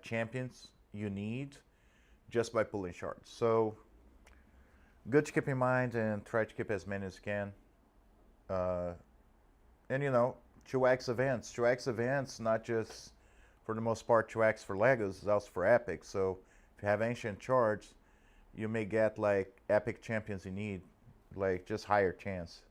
champions you need just by pulling shards. So good to keep in mind and try to keep as many as you can. And 2x events. 2x events, not just for the most part 2x for Legos, it's also for epic. So if you have ancient shards, you may get like epic champions you need, like just higher chance.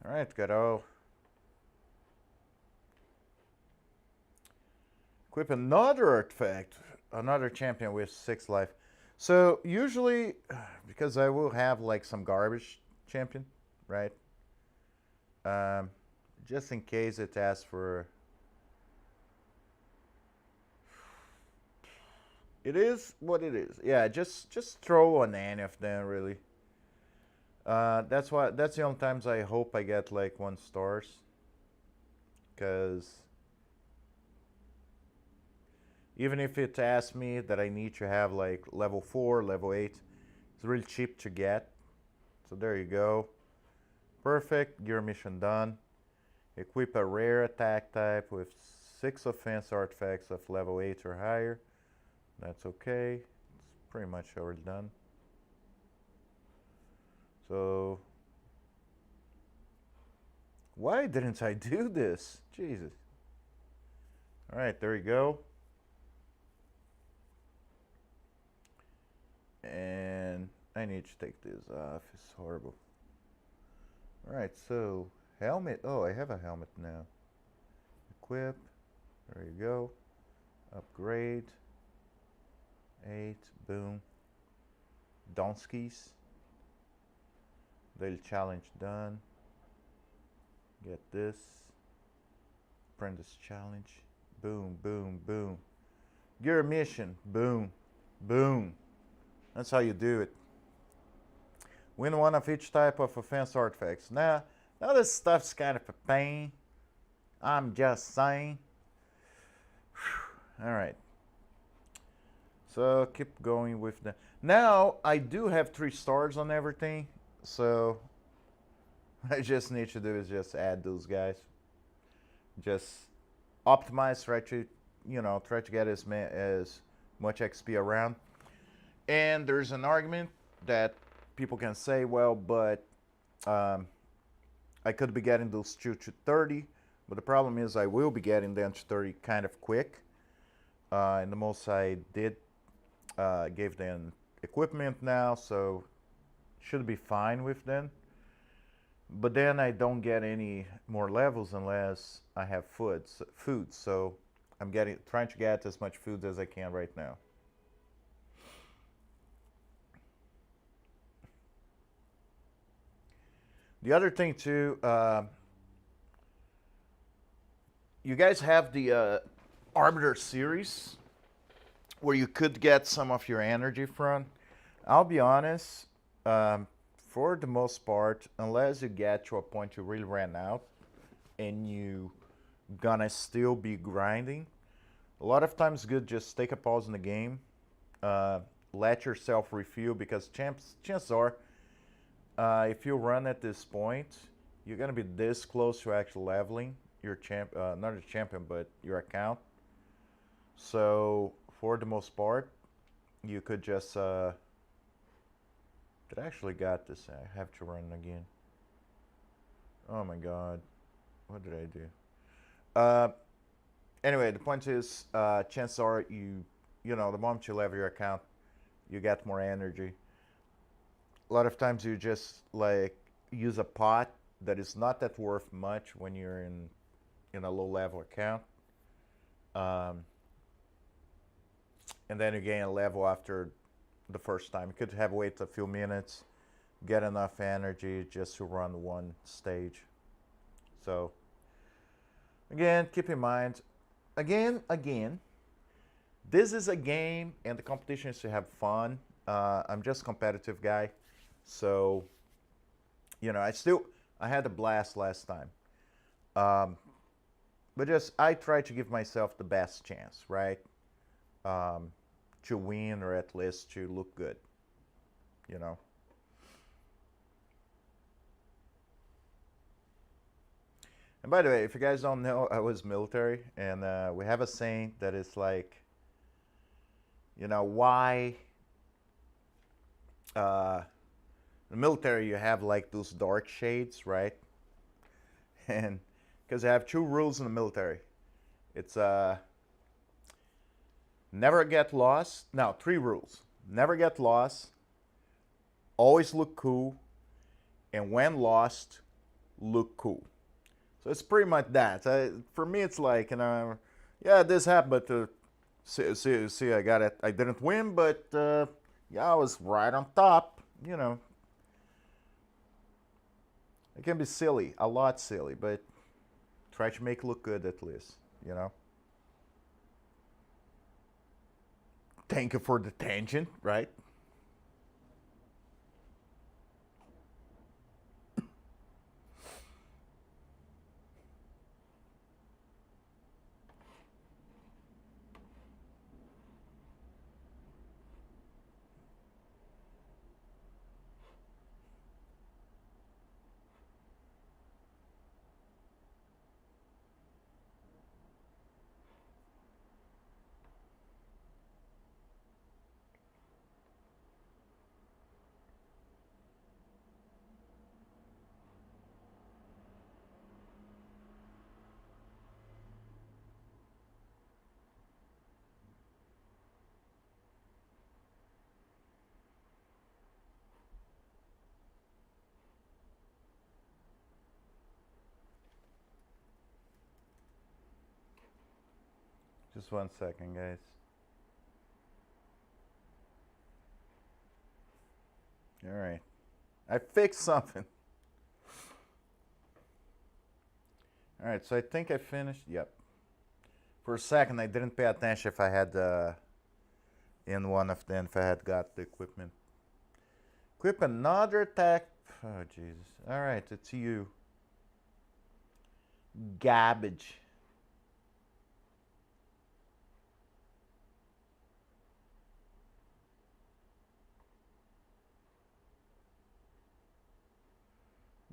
All right, gotta equip another artifact, another champion with 6 life. So usually, because I will have like some garbage champion, right? Um, just in case it asks for. It is what it is. Yeah, just throw on any of them really. That's the only times I hope I get like 1 stars, because even if it asks me that I need to have like level 4, level 8, it's really cheap to get. So there you go. Perfect. Gear mission done. Equip a rare attack type with 6 offense artifacts of level 8 or higher. That's okay. It's pretty much already done. So why didn't I do this? Jesus. All right, there you go. And I need to take this off. It's horrible. All right, so helmet. Oh, I have a helmet now. Equip. There you go. Upgrade. 8. Boom. Donskis. Daily challenge done. Get this. Apprentice challenge. Boom, boom, boom. Gear mission. Boom, boom. That's how you do it. Win 1 of each type of offense artifacts. Now this stuff's kind of a pain. I'm just saying. All right. So keep going with the. Now I do have 3 stars on everything, so I just need to do is just add those guys. Just optimize, try to, try to get as much XP around. And there's an argument that people can say, well, but um, I could be getting those 2 to 30, but the problem is I will be getting them to 30 kind of quick. And the most I did gave them equipment now, so should be fine with them. But then I don't get any more levels unless I have food. So I'm trying to get as much food as I can right now. The other thing too, you guys have the Arbiter series where you could get some of your energy from. I'll be honest, for the most part, unless you get to a point you really ran out and you gonna still be grinding, a lot of times good just take a pause in the game, let yourself refuel, because chances are, if you run at this point, you're gonna be this close to actually leveling your not a champion, but your account. So for the most part, you could just I actually got this. I have to run again. Oh my god, what did I do? Anyway, the point is, chances are the moment you level your account, you get more energy. A lot of times you just like use a pot that is not that worth much when you're in a low level account, and then you gain a level after the first time. You could have wait a few minutes, get enough energy just to run one stage. So again, keep in mind, again, this is a game and the competition is to have fun. I'm just a competitive guy, so I had a blast last time. But just I try to give myself the best chance, right? To win, or at least to look good, you know. And by the way, if you guys don't know, I was military, and we have a saying that is like, why in the military you have like those dark shades, right? And because I have 2 rules in the military. It's never get lost. No, 3 rules. Never get lost, always look cool, and when lost, look cool. So it's pretty much that. For me, it's like, yeah, this happened, but see, I got it. I didn't win, but yeah, I was right on top. It can be silly, a lot silly, but try to make it look good at least. Thank you for the tangent, right? Just 1 second, guys. All right. I fixed something. All right, so I think I finished. Yep. For a second, I didn't pay attention if I had in one of them, if I had got the equipment. Equip another attack. Oh, Jesus. All right, it's you. Garbage.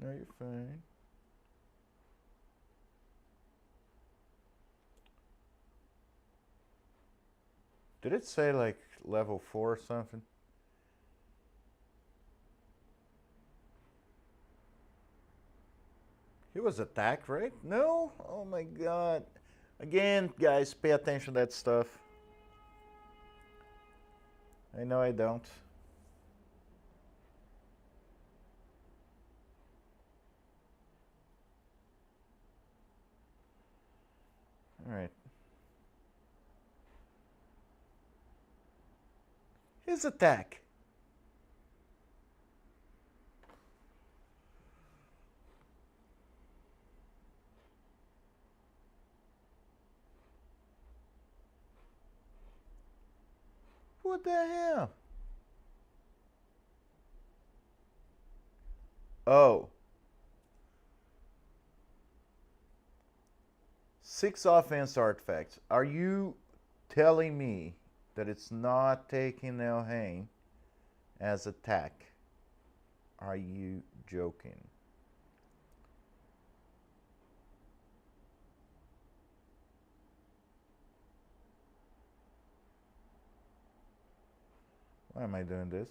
No, you're fine. Did it say like level 4 or something? He was attacked, right? No? Oh my god. Again, guys, pay attention to that stuff. I know I don't. Alright. His attack. What the hell? Oh. 6 offense artifacts. Are you telling me that it's not taking Elhain as attack? Are you joking? Why am I doing this?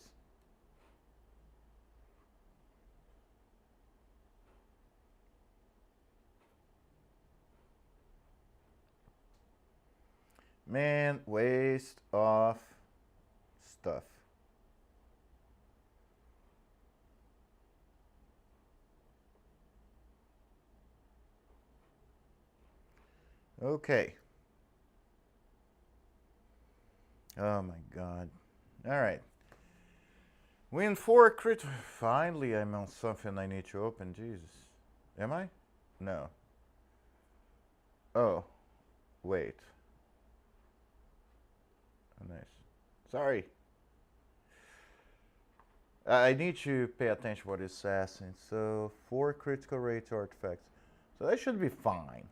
Man, waste of stuff. Okay. Oh my god. Alright. Win 4 crit. Finally, I'm on something I need to open. Jesus. Am I? No. Oh. Wait. Oh, nice. Sorry. I need to pay attention to what it's asking. So, 4 critical rate artifacts. So that should be fine.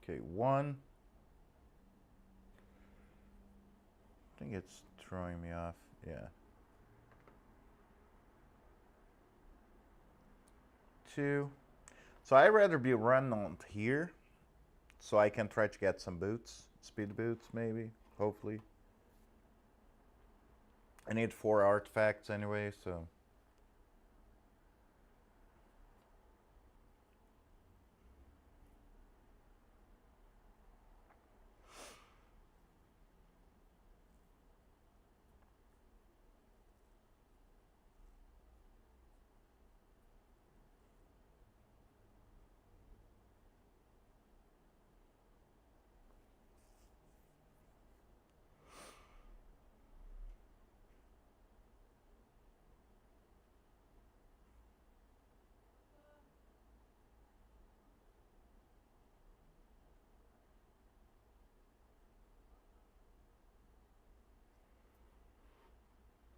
Okay, 1. I think it's throwing me off. Yeah. 2. So I'd rather be running on here so I can try to get some boots. Speed boots, maybe. Hopefully. I need 4 artifacts anyway, so.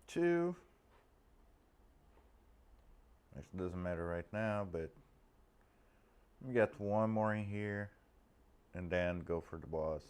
Two. It doesn't matter right now, but we got 1 more in here, and then go for the boss.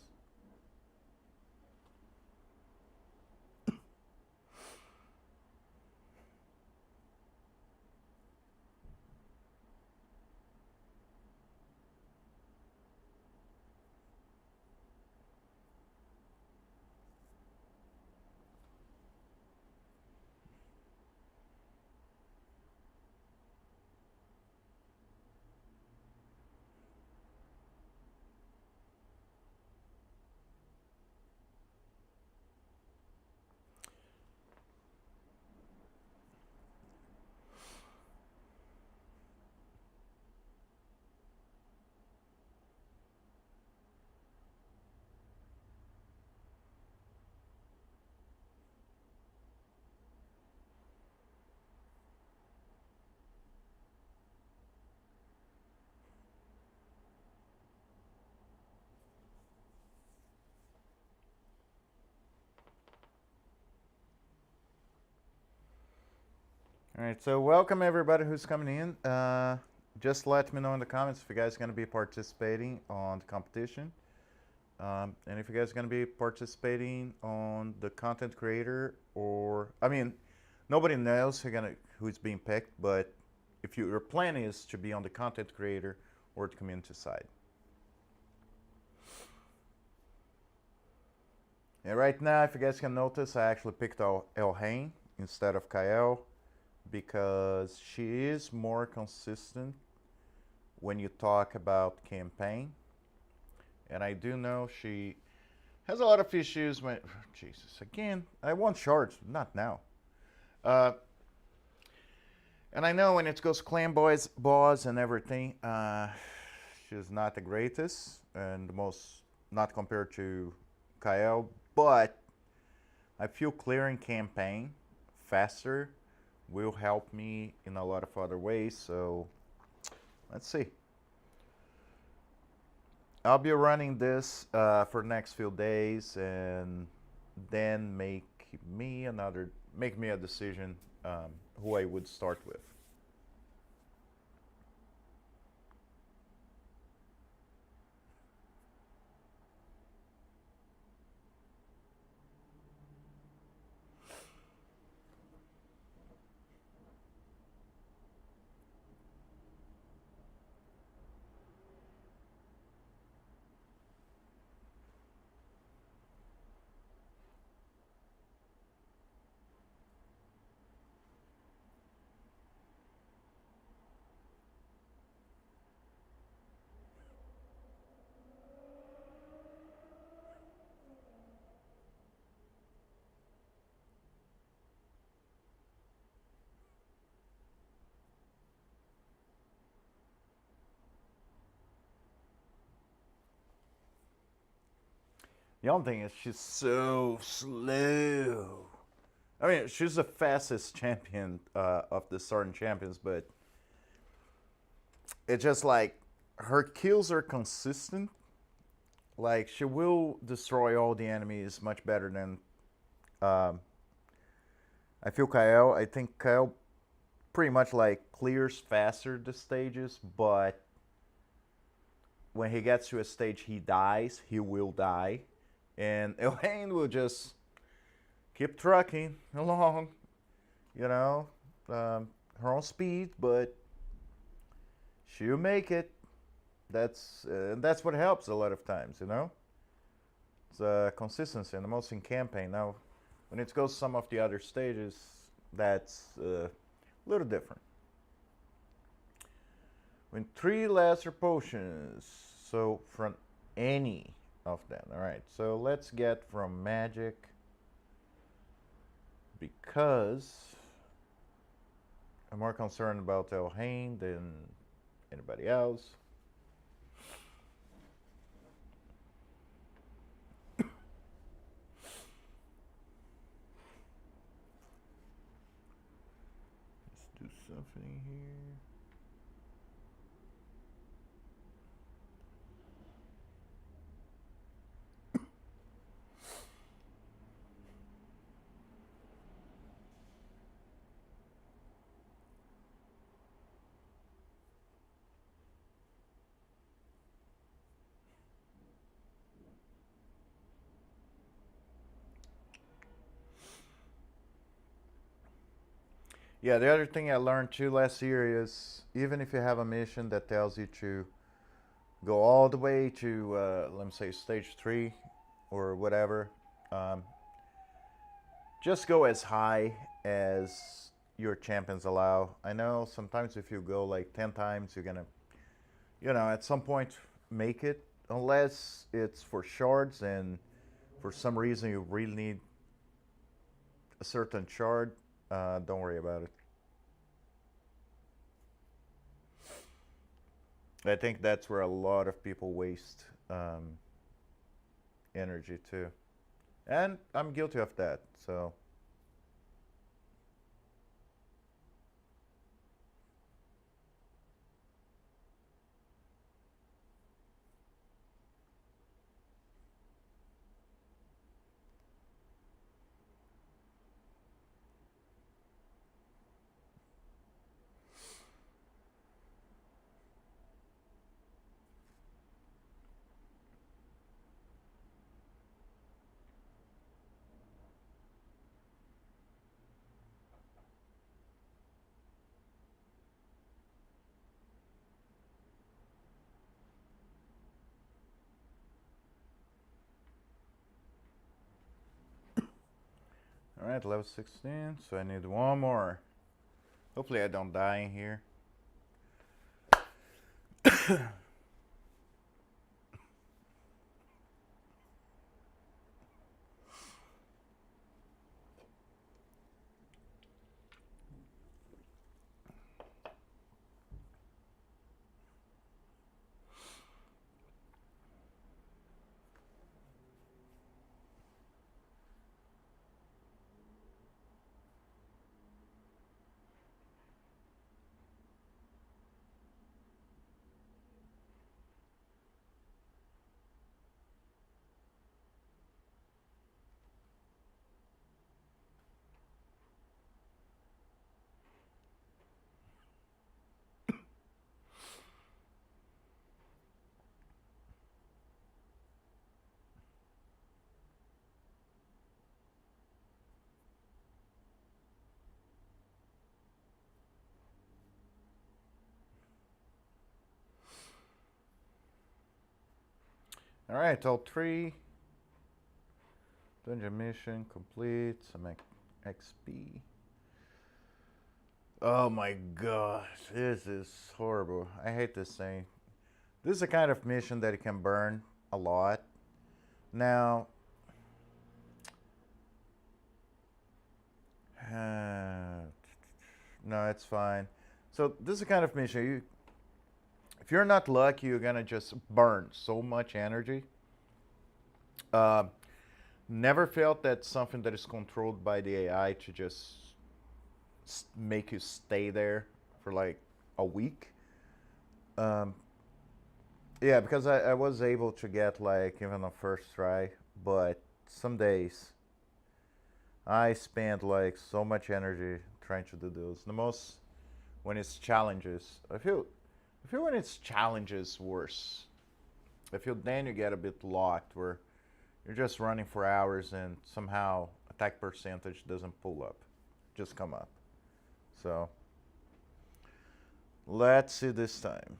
All right, so welcome everybody who's coming in. Just let me know in the comments if you guys are going to be participating on the competition. And if you guys are going to be participating on the content creator, or I mean, nobody knows who's being picked, but if your plan is to be on the content creator or the community side. And right now, if you guys can notice, I actually picked Elhain instead of Kael because she is more consistent when you talk about campaign. And I do know she has a lot of issues when, Jesus, again, I want shards, not now. And I know when it goes clan boss and everything, she's not the greatest and the most, not compared to Kael, but I feel clearing campaign faster will help me in a lot of other ways. So let's see. I'll be running this for the next few days and then make me a decision who I would start with. The only thing is she's so slow. I mean, she's the fastest champion of the certain champions, but it's just like her kills are consistent. Like she will destroy all the enemies much better than I feel Kael. I think Kael pretty much like clears faster the stages, but when he gets to a stage he dies, he will die. And Elaine will just keep trucking along, you know, her own speed, but she'll make it. That's what helps a lot of times, you know. It's consistency, and the most in campaign. Now, when it goes some of the other stages, that's a little different. Win 3 lesser potions, so from any of them. All right, so let's get from magic because I'm more concerned about Elhain than anybody else. Let's do something here. Yeah, the other thing I learned too last year is even if you have a mission that tells you to go all the way to, let me say, stage 3 or whatever, just go as high as your champions allow. I know sometimes if you go like 10 times, you're gonna, at some point make it, unless it's for shards and for some reason you really need a certain shard. Don't worry about it. I think that's where a lot of people waste energy too, and I'm guilty of that. So Alright, level 16, so I need one more. Hopefully I don't die in here. Alright, all three. Dungeon mission complete. Some XP. Oh my gosh, this is horrible. I hate this thing. This is a kind of mission that you can burn a lot. Now, no, it's fine. So this is a kind of mission. If you're not lucky, you're gonna just burn so much energy. Uh, Never felt that something that is controlled by the AI to just make you stay there for like a week. Um, yeah, because I was able to get like even a first try, but some days I spent like so much energy trying to do those. The most when it's challenges. I feel when it's challenges worse. I feel then you get a bit locked where you're just running for hours and somehow attack percentage doesn't pull up, just come up. So let's see this time.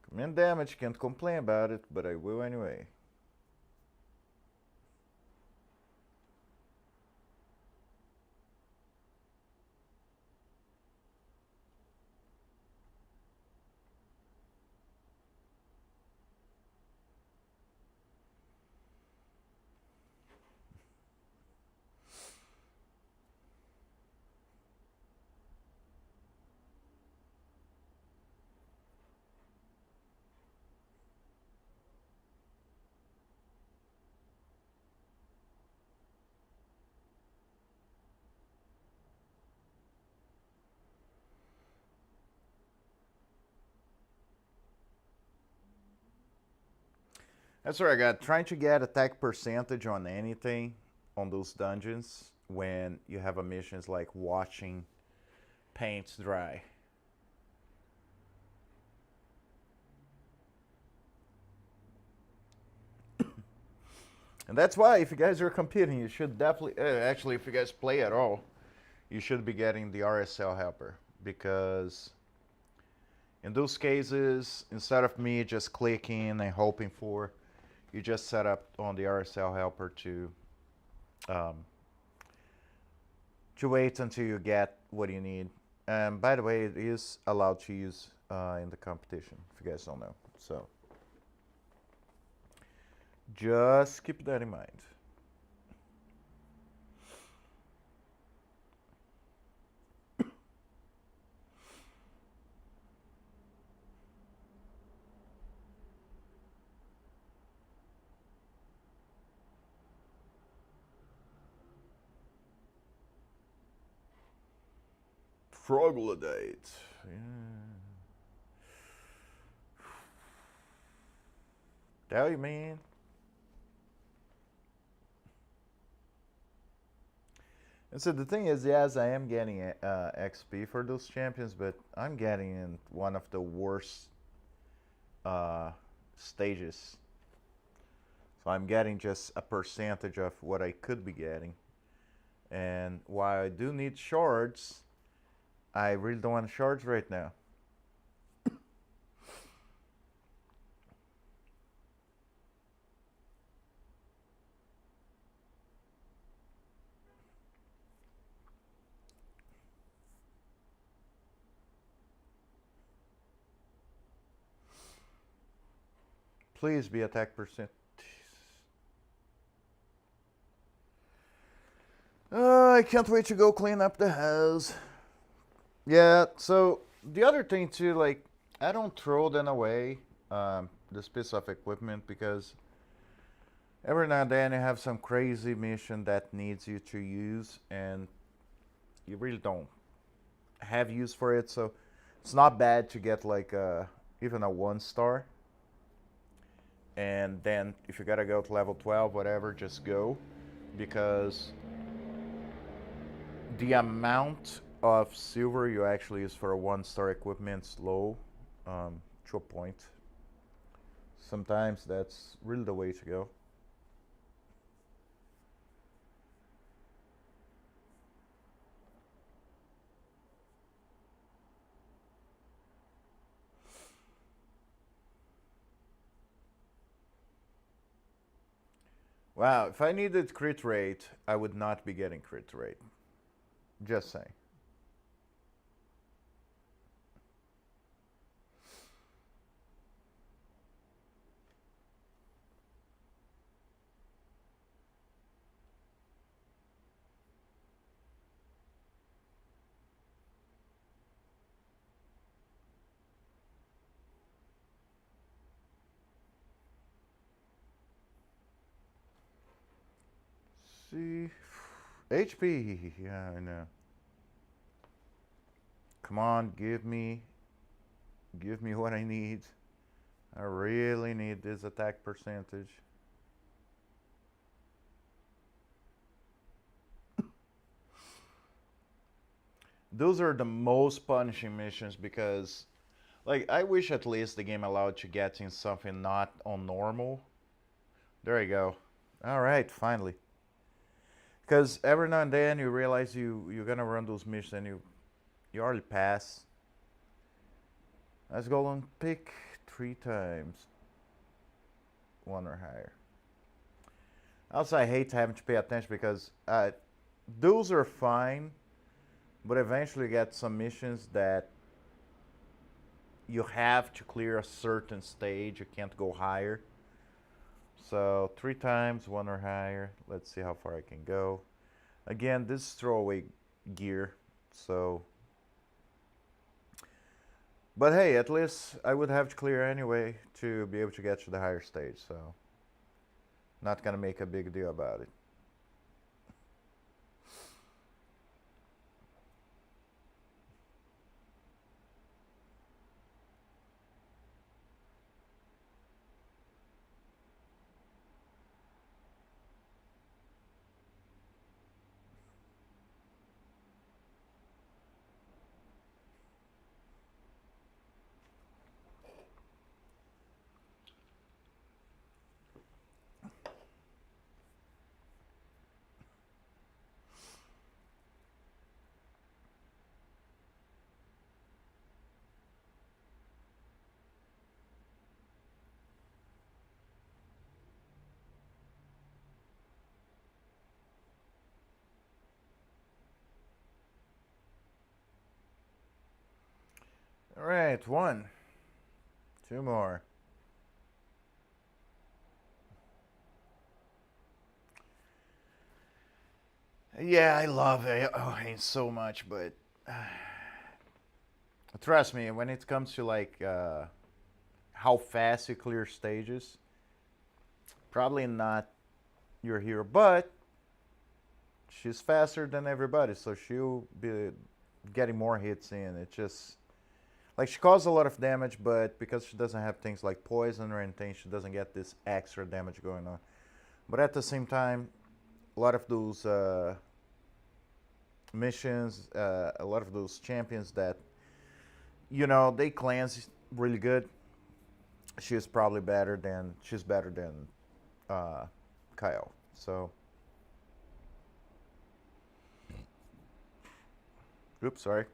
Command damage, can't complain about it, but I will anyway. That's what I got. Trying to get attack percentage on anything on those dungeons when you have a missions like watching paints dry. And that's why if you guys are competing, you should definitely, actually, if you guys play at all, you should be getting the RSL helper because in those cases, instead of me just clicking and hoping for, you just set up on the RSL helper um, to wait until you get what you need. And by the way, it is allowed to use in the competition, if you guys don't know. So just keep that in mind. Troglodyte. Yeah. Tell you, man. And so the thing is, yes, I am getting XP for those champions, but I'm getting in one of the worst stages. So I'm getting just a percentage of what I could be getting. And while I do need shards, I really don't want shards right now. Please be attack percent. I can't wait to go clean up the house. Yeah, so the other thing too, like, I don't throw them away, this piece of equipment, because every now and then you have some crazy mission that needs you to use, and you really don't have use for it. So it's not bad to get like even a 1 star, and then if you gotta go to level 12, whatever, just go, because the amount of silver you actually use for a 1 star equipment's low, to a point. Sometimes that's really the way to go. Wow, if I needed crit rate, I would not be getting crit rate. Just saying. See, HP. Yeah, I know. Come on, give me what I need. I really need this attack percentage. Those are the most punishing missions because, like, I wish at least the game allowed you getting something not on normal. There you go. All right, finally. Because every now and then you realize you're gonna run those missions and you already pass. Let's go on pick 3 times. 1 or higher. Also, I hate having to pay attention because those are fine, but eventually you get some missions that you have to clear a certain stage. You can't go higher. So 3 times, 1 or higher. Let's see how far I can go. Again, this is throwaway gear, so. But hey, at least I would have to clear anyway to be able to get to the higher stage, so not gonna make a big deal about it. All right, 1, 2 more. Yeah, I love Ohain so much, but trust me, when it comes to like how fast you clear stages, probably not your hero, but she's faster than everybody, so she'll be getting more hits in. It just like she causes a lot of damage, but because she doesn't have things like poison or anything, she doesn't get this extra damage going on. But at the same time, a lot of those missions, a lot of those champions that they cleanse really good. She's better than Kyle. So, oops, sorry.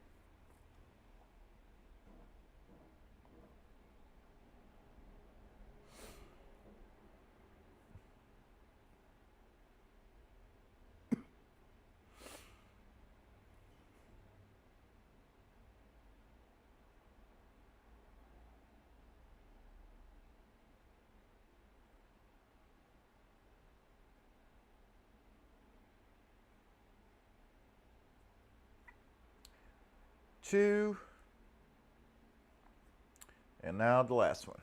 2, and now the last one.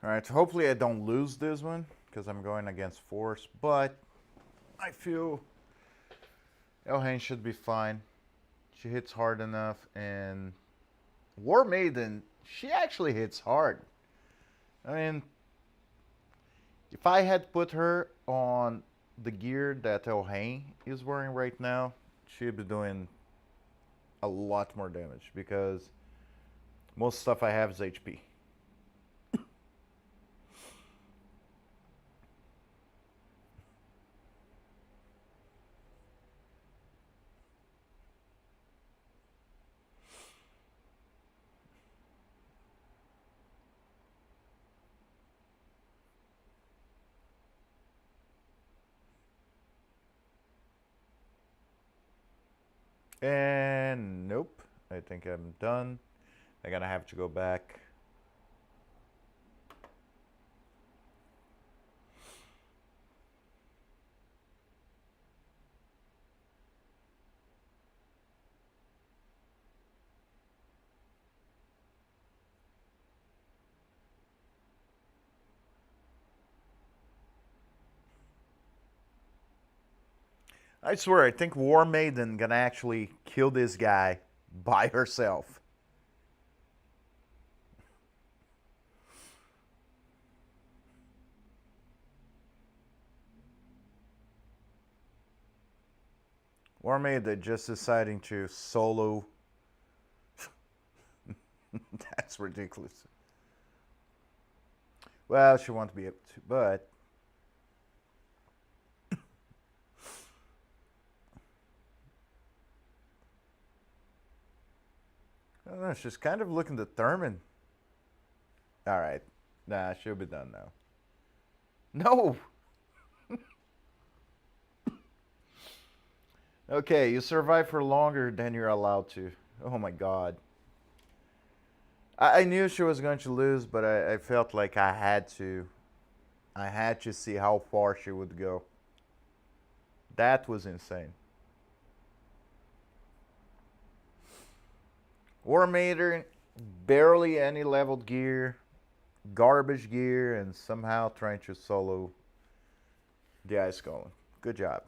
All right, so hopefully I don't lose this one because I'm going against force, but I feel Elhain should be fine. She hits hard enough, and War Maiden, she actually hits hard. I mean, if I had put her on the gear that Elhain is wearing right now, she'd be doing a lot more damage because most stuff I have is HP. And nope, I think I'm done. I'm gonna have to go back. I swear, I think War Maiden gonna actually kill this guy by herself. War Maiden just deciding to solo. That's ridiculous. Well, she won't be able to, but I don't know. She's kind of looking determined. All right, nah, she'll be done now. No. Okay, you survive for longer than you're allowed to. Oh my god. I knew she was going to lose, but I felt like I had to. I had to see how far she would go. That was insane. War Maiden, barely any leveled gear, garbage gear, and somehow trying to solo the Ice Golem. Good job.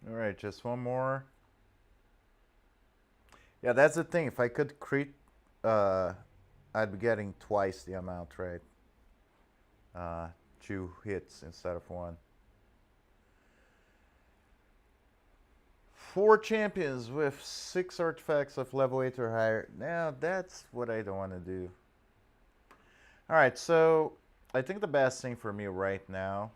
All right, just one more. Yeah, that's the thing. If I could crit, uh, I'd be getting twice the amount, right? 2 hits instead of one. 4 champions with 6 artifacts of level 8 or higher. Now, that's what I don't want to do. Alright, so I think the best thing for me right now,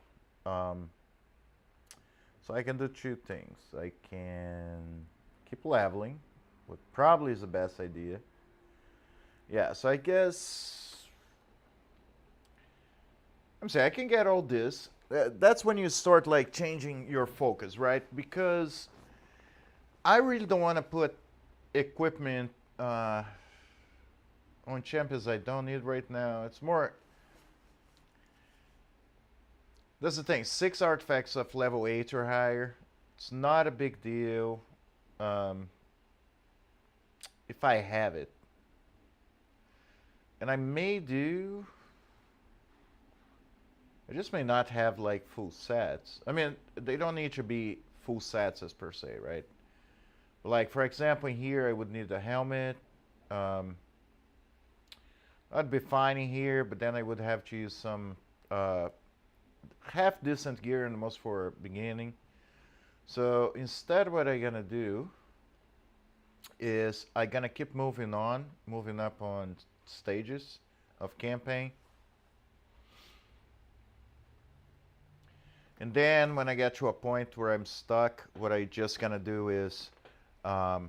so I can do 2 things. I can keep leveling, what probably is the best idea. Yeah, so I guess I'm saying I can get all this. That's when you start like changing your focus, right? Because I really don't want to put equipment on champions I don't need right now. It's more. That's the thing. 6 artifacts of level 8 or higher. It's not a big deal. Um, if I have it, and I may do. I just may not have like full sets. I mean, they don't need to be full sets as per se, right? But like for example, here I would need a helmet. Um, I'd be fine in here, but then I would have to use some half decent gear in the most for beginning. So instead, what I'm gonna do is I'm gonna keep moving on, moving up on stages of campaign. And then when I get to a point where I'm stuck, what I just gonna do is I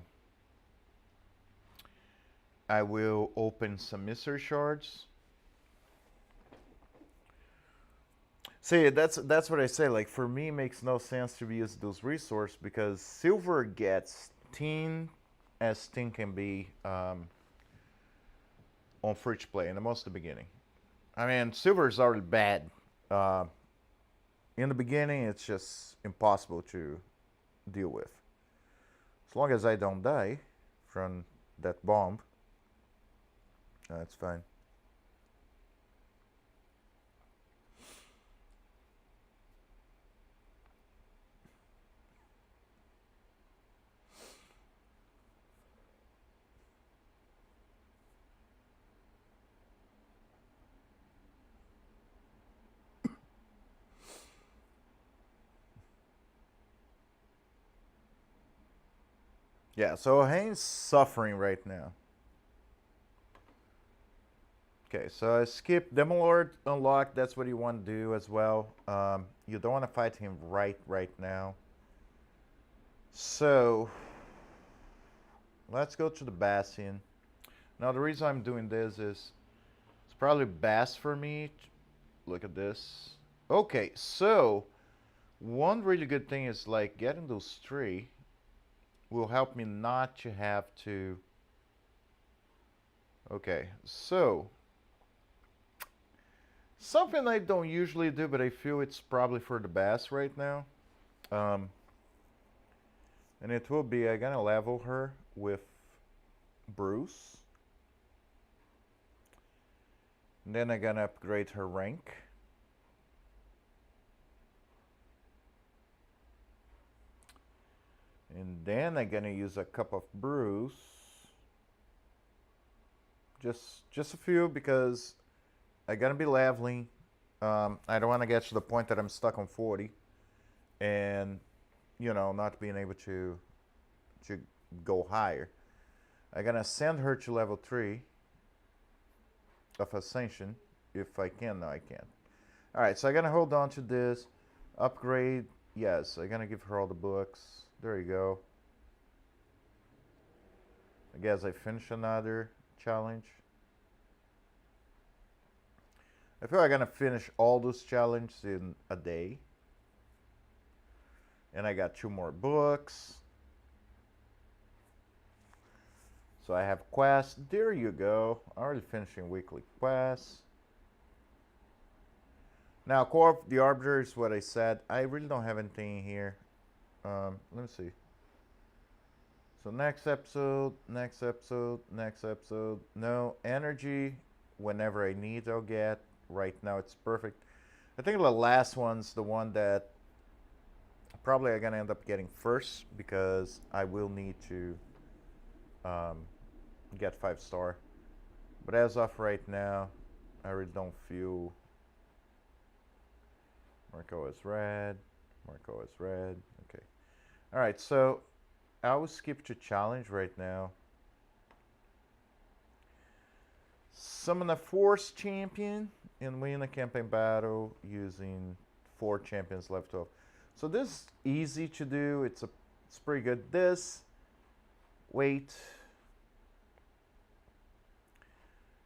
will open some mystery shards. See, that's what I say. Like for me, it makes no sense to use those resources because silver gets thin as thin can be on free to play in the most of the beginning. I mean, silver is already bad. In the beginning, it's just impossible to deal with. As long as I don't die from that bomb, that's fine. Yeah, so Hane's suffering right now. Okay, so I skip Demolord unlocked. That's what you want to do as well. You don't want to fight him right now. So let's go to the Bastion. Now the reason I'm doing this is it's probably best for me. Look at this. Okay, so one really good thing is like getting those 3 will help me not to have to. Okay, so something I don't usually do, but I feel it's probably for the best right now. And it will be, I'm gonna level her with Bruce. And then I'm gonna upgrade her rank. And then I'm gonna use a cup of Bruce. Just a few because I'm gonna be leveling. I don't want to get to the point that I'm stuck on 40, and not being able to go higher. I'm gonna send her to level 3 of Ascension if I can. No, I can't. All right, so I'm gonna hold on to this upgrade. Yes, I'm gonna give her all the books. There you go. I guess I finished another challenge. I feel like I'm gonna finish all those challenges in a day. And I got 2 more books. So I have quests. There you go. Already finishing weekly quests. Now, Core of the Arbiter is what I said. I really don't have anything here. Let me see. So next episode. No, energy. Whenever I need, I'll get. Right now, it's perfect. I think the last one's the one that probably I'm gonna end up getting first because I will need to get 5-star. But as of right now, I really don't feel. Marco is red. Okay. All right, so I will skip to challenge right now. Summon a Force champion and win a campaign battle using 4 champions level 12. So this is easy to do. It's pretty good. This Weight.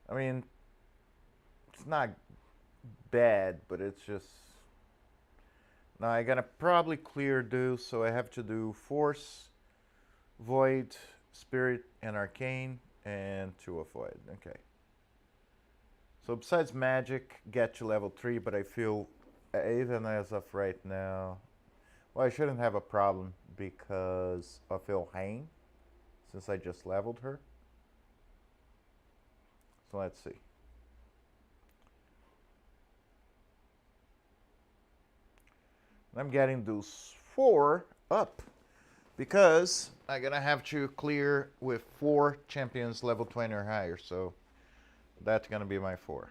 I mean, it's not bad, but it's just. Now I'm gonna probably clear do, so I have to do Force, Void, Spirit, and Arcane, and 2 of Void. Okay. So besides Magic, get to level 3, but I feel, even as of right now, well, I shouldn't have a problem because of Ilhain, since I just leveled her. So let's see. I'm getting those 4 up because I'm gonna have to clear with 4 champions level 20 or higher, so that's gonna be my 4.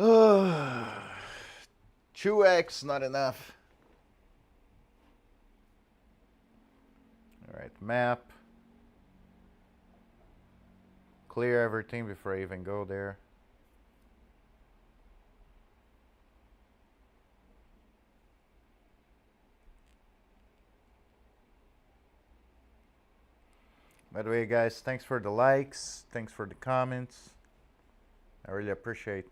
Uh, 2x not enough. All right, map. Clear everything before I even go there. By the way, guys, thanks for the likes. Thanks for the comments. I really appreciate it.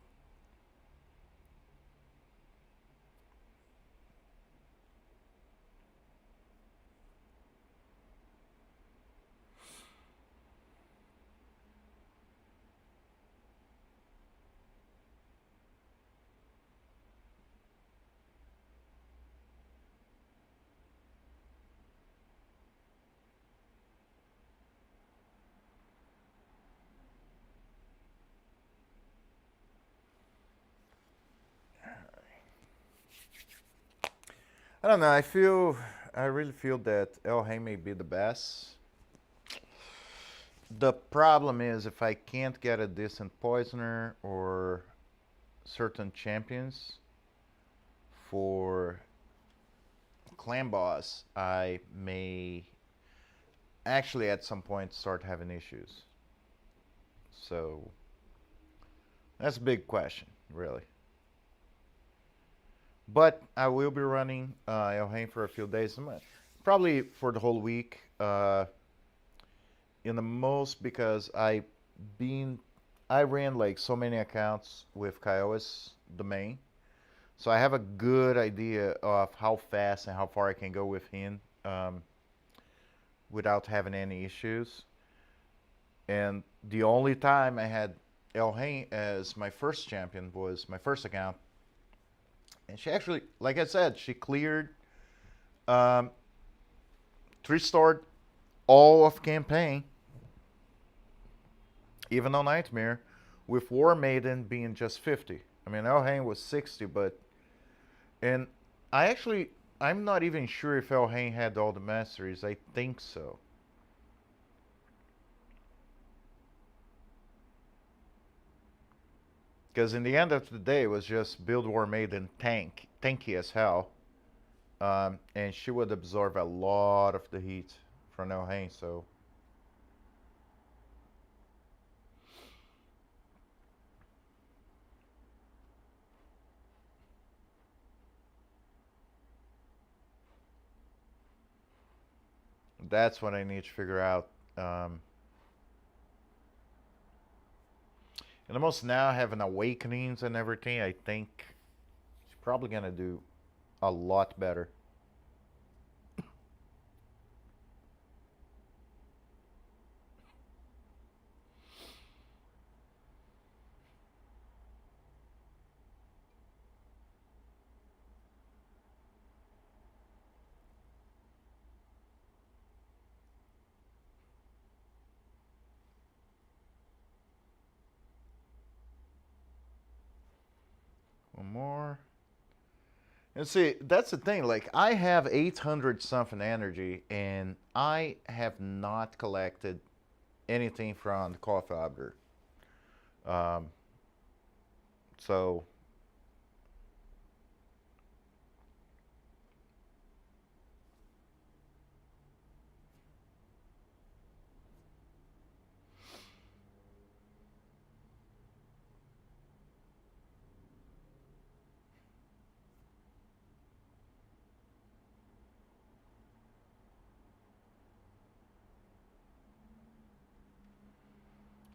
I don't know. I really feel that El Rey may be the best. The problem is if I can't get a decent poisoner or certain champions for clan boss, I may actually at some point start having issues. So that's a big question, really. But I will be running El Rey for a few days, probably for the whole week. In the most because I ran like so many accounts with Kiowa's domain, so I have a good idea of how fast and how far I can go with him without having any issues. And the only time I had El Rey as my first champion was my first account, And she actually, like I said, she cleared um, 3-star all of campaign, even on Nightmare, with War Maiden being just 50. I mean, Elhain was 60, but and I actually I'm not even sure if Elhain had all the masteries. I think so. Because in the end of the day, it was just build War Maiden tanky as hell, and she would absorb a lot of the heat from Elhain. So that's what I need to figure out. Um, and almost now having awakenings and everything, I think she's probably gonna do a lot better. One more. And see, that's the thing. Like, I have 800 something energy, and I have not collected anything from the coffee auger. Um, so,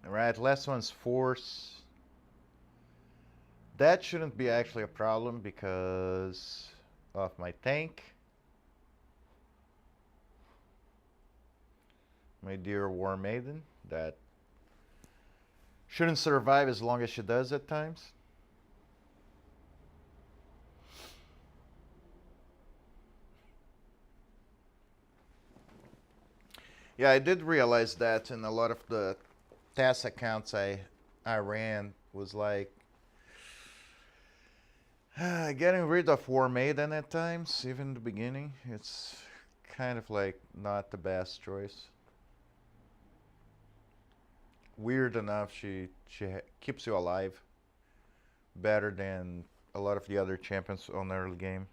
all right, last one's force. That shouldn't be actually a problem because of my tank, my dear War Maiden, that shouldn't survive as long as she does at times. Yeah, I did realize that in a lot of the task accounts I ran was like getting rid of War Maiden at times, even in the beginning. It's kind of like not the best choice. Weird enough, she keeps you alive better than a lot of the other champions on the early game.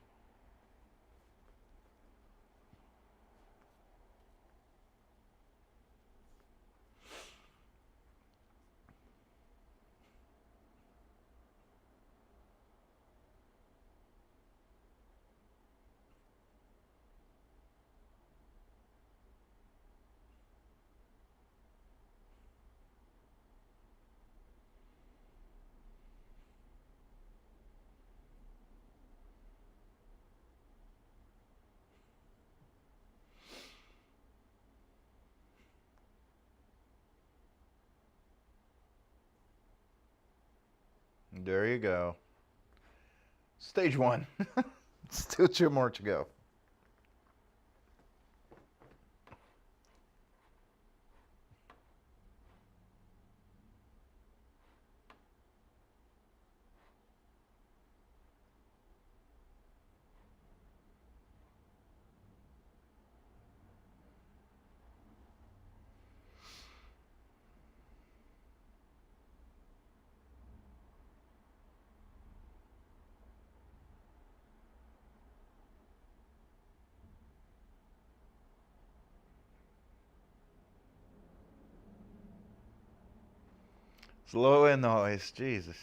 There you go. Stage one. Still two more to go. Slow and noise, Jesus.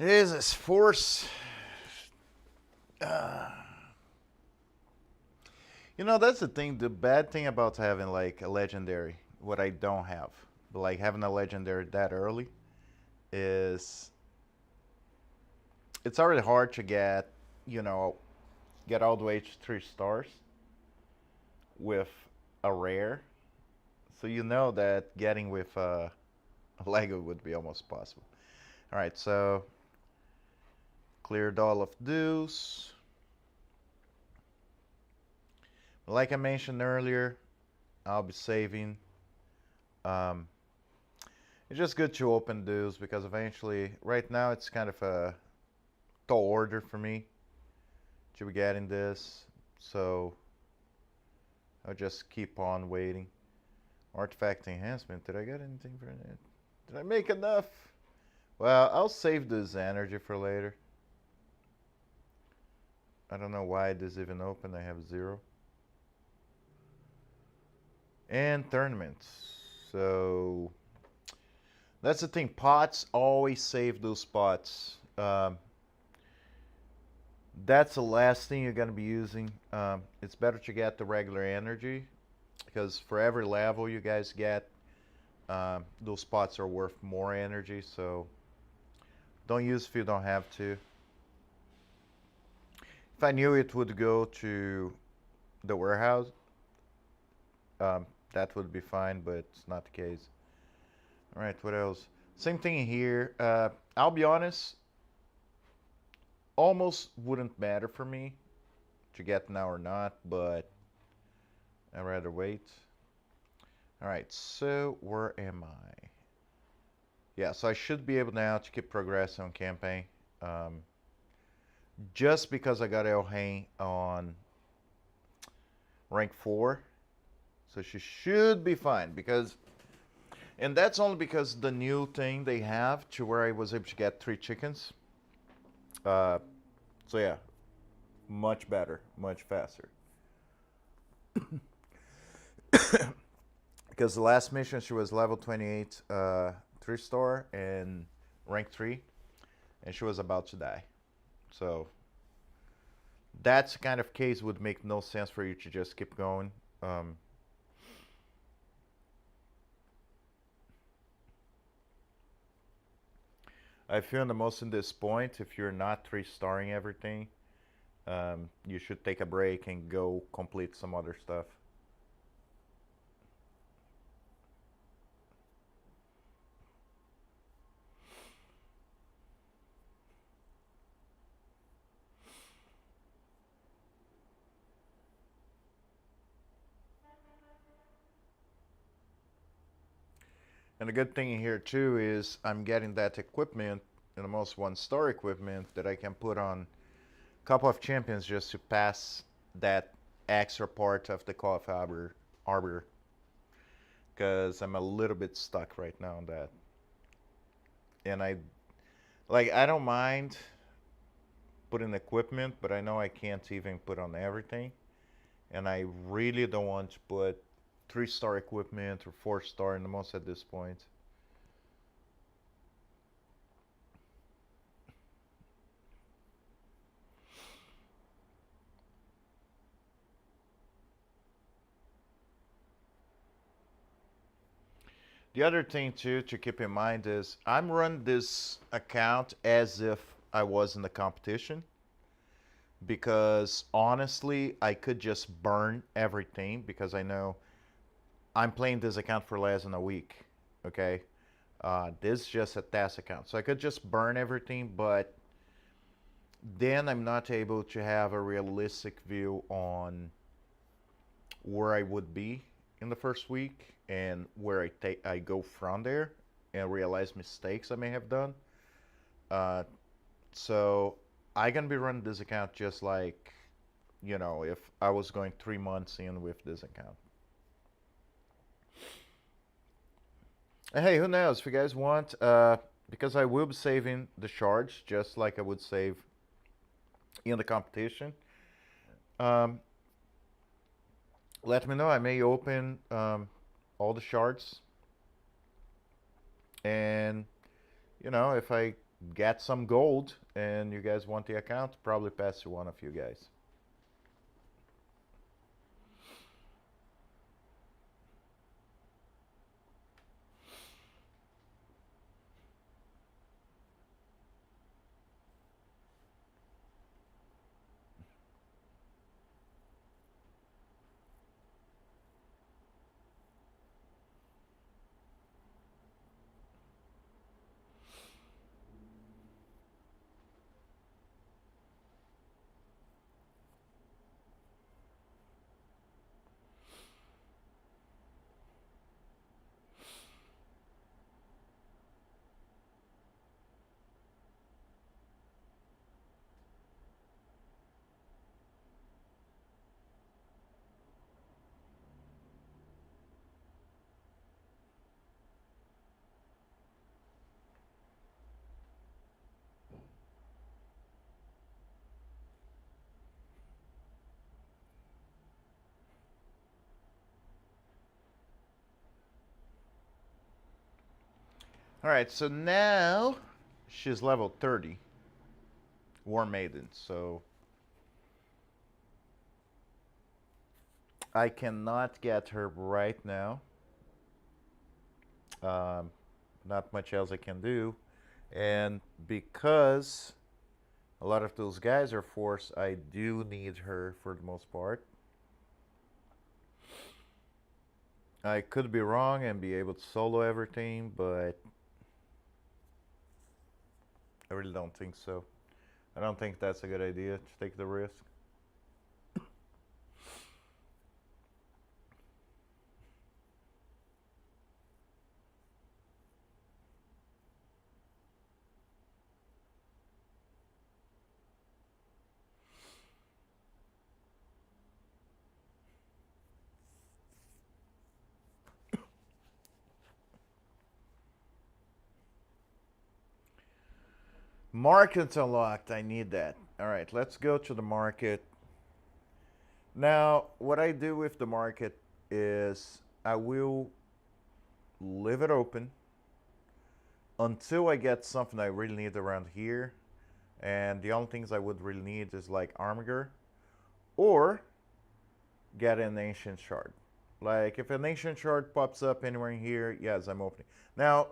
It is this force. You know, that's the thing. The bad thing about having like a legendary, what I don't have, but like having a legendary that early, is it's already hard to get, you know, get all the way to 3 stars with a rare. So you know that getting with a Lego would be almost possible. All right, so cleared all of those. Like I mentioned earlier, I'll be saving. Um, it's just good to open those because eventually, right now, it's kind of a tall order for me to be getting this. So I'll just keep on waiting. Artifact enhancement. Did I get anything for that? Did I make enough? Well, I'll save this energy for later. I don't know why this even open. I have 0. And tournaments. So that's the thing. Pots, always save those pots. That's the last thing you're going to be using. It's better to get the regular energy because for every level you guys get, those pots are worth more energy. So don't use if you don't have to. If I knew it would go to the warehouse, that would be fine, but it's not the case. All right, what else? Same thing here. I'll be honest, almost wouldn't matter for me to get now or not, but I'd rather wait. All right, so where am I? Yeah, so I should be able now to keep progressing on campaign. Just because I got El Rey on rank 4, so she should be fine because, and that's only because the new thing they have to where I was able to get 3 chickens. So yeah, much better, much faster. Because the last mission she was level 28, 3-star and rank 3, and she was about to die. So that's the kind of case would make no sense for you to just keep going. I feel the most in this point, if you're not 3-starring everything, you should take a break and go complete some other stuff. And the good thing here too is I'm getting that equipment, and the most 1-star equipment that I can put on a couple of champions just to pass that extra part of the Call of Arbor, because I'm a little bit stuck right now on that. And I don't mind putting equipment, but I know I can't even put on everything. And I really don't want to put 3-star equipment or 4-star in the most at this point. The other thing too to keep in mind is I'm running this account as if I was in the competition, because honestly I could just burn everything because I know I'm playing this account for less than a week. Okay, this is just a test account, so I could just burn everything, but then I'm not able to have a realistic view on where I would be in the first week and where I go from there and realize mistakes I may have done. So I'm gonna be running this account just like, you know, if I was going 3 months in with this account. And hey, who knows? If you guys want, because I will be saving the shards just like I would save in the competition. Um, Let me know. I may open all the shards, and you know, if I get some gold and you guys want the account, probably pass to one of you guys. All right, so now she's level 30, War Maiden. So I cannot get her right now. Um, Not much else I can do. And because a lot of those guys are forced, I do need her for the most part. I could be wrong and be able to solo everything, but I really don't think so. I don't think that's a good idea to take the risk. Market's unlocked. I need that. All right, let's go to the market. Now, what I do with the market is I will leave it open until I get something I really need around here. And the only things I would really need is like armor or get an ancient shard. Like if an ancient shard pops up anywhere in here, yes, I'm opening. Now,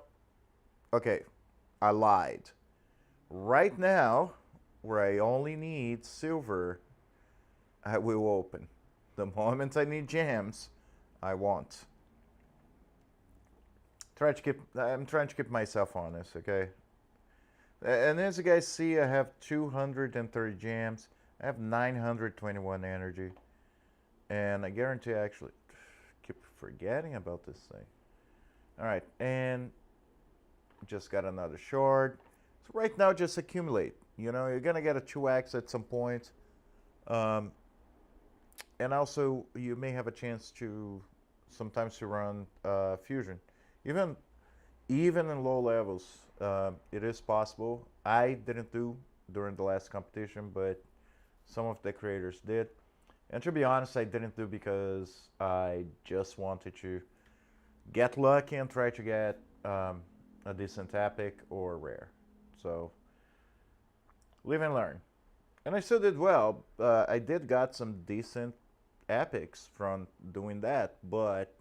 okay, I lied. Right now, where I only need silver, I will open. The moment I need gems, I won't. I'm trying to keep myself honest, okay? And as you guys see, I have 230 gems. I have 921 energy. And I guarantee I actually keep forgetting about this thing. Alright, and just got another shard. So right now, just accumulate. You know, you're gonna get a 2x at some point. Um, and also, you may have a chance to sometimes to run fusion. Even even in low levels, it is possible. I didn't do during the last competition, but some of the creators did. And to be honest, I didn't do because I just wanted to get lucky and try to get a decent epic or rare. So live and learn. And I still did well. I did got some decent epics from doing that, but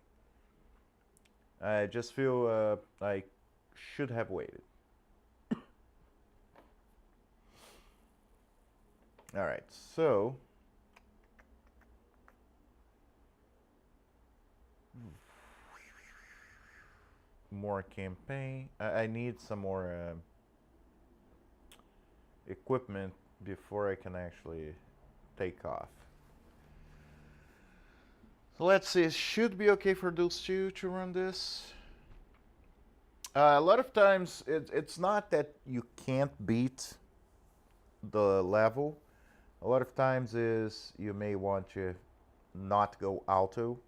I just feel I should have waited. All right, so more campaign. I need some more equipment before I can actually take off. So let's see, it should be okay for those two to run this. A lot of times, it's not that you can't beat the level. A lot of times is you may want to not go auto.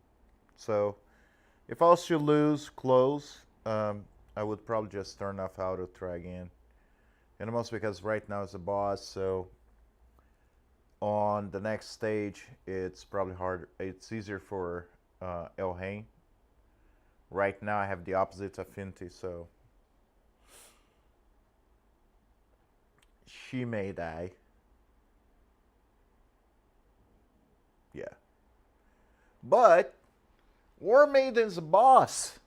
So if I was to lose close, I would probably just turn off auto, try again. And mostly because right now it's a boss, so on the next stage it's probably harder. It's easier for El Rey. Right now I have the opposite affinity, so she may die. Yeah. But War Maiden's a boss.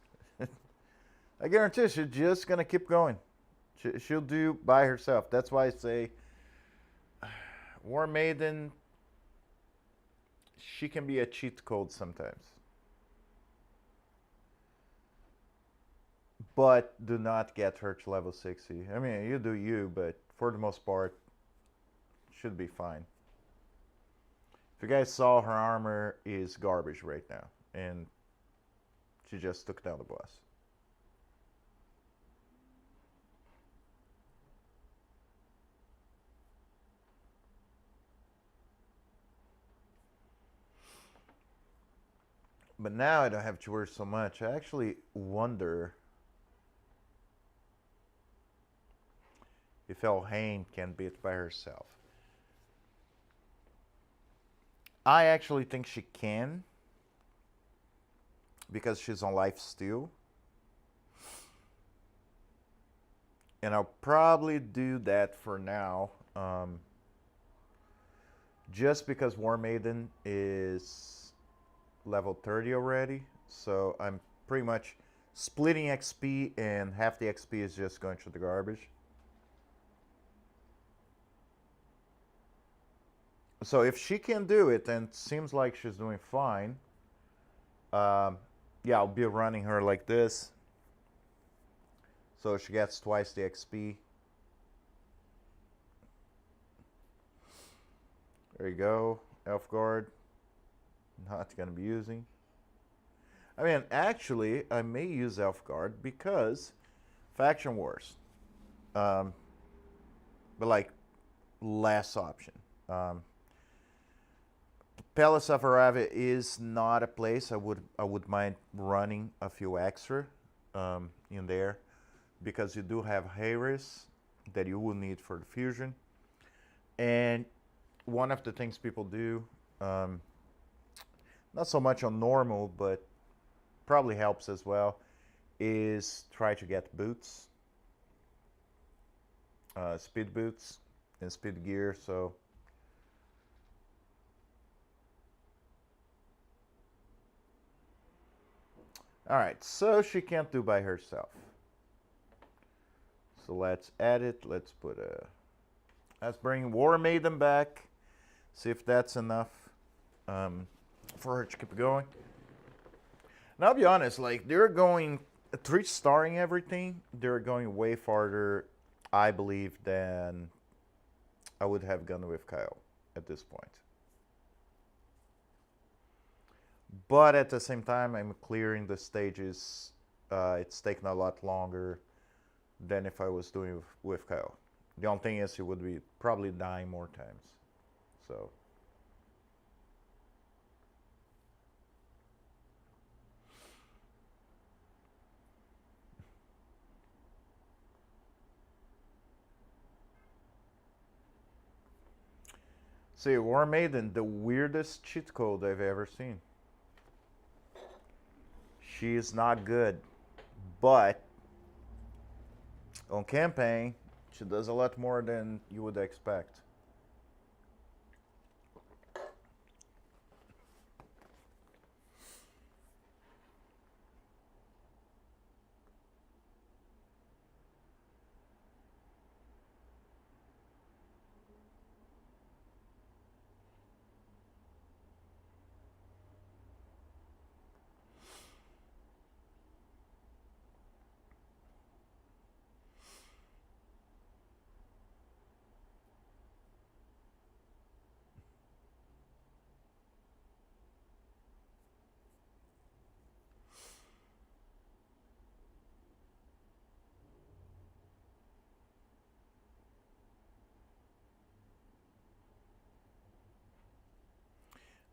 I guarantee she's just gonna keep going. She'll do by herself. That's why I say War Maiden, she can be a cheat code sometimes. But do not get her to level 60. I mean, you do you, but for the most part, should be fine. If you guys saw, her armor is garbage right now, and she just took down the boss. But now I don't have to worry so much. I actually wonder if Elhain can beat by herself. I actually think she can, because she's on life steal. And I'll probably do that for now. Just because War Maiden is level 30 already. So I'm pretty much splitting XP, and half the XP is just going to the garbage. So if she can do it, and it seems like she's doing fine, yeah, I'll be running her like this. So she gets twice the XP. There you go, Elf Guard. Not gonna be using. I mean, actually, I may use Elf Guard because Faction Wars. But like, last option. Palace of Aravia is not a place I would mind running a few extra in there, because you do have Harris that you will need for the fusion. And one of the things people do, not so much on normal, but probably helps as well, is try to get boots, speed boots and speed gear. So all right, so she can't do by herself. So let's add it. Let's bring War Maiden back. See if that's enough for her to keep going. And I'll be honest, like, they're going 3-starring everything. They're going way farther, I believe, than I would have gone with Kyle at this point. But at the same time, I'm clearing the stages. It's taking a lot longer than if I was doing with Kyle. The only thing is, he would be probably dying more times. So. See, War Maiden, the weirdest cheat code I've ever seen. She is not good, but on campaign, she does a lot more than you would expect.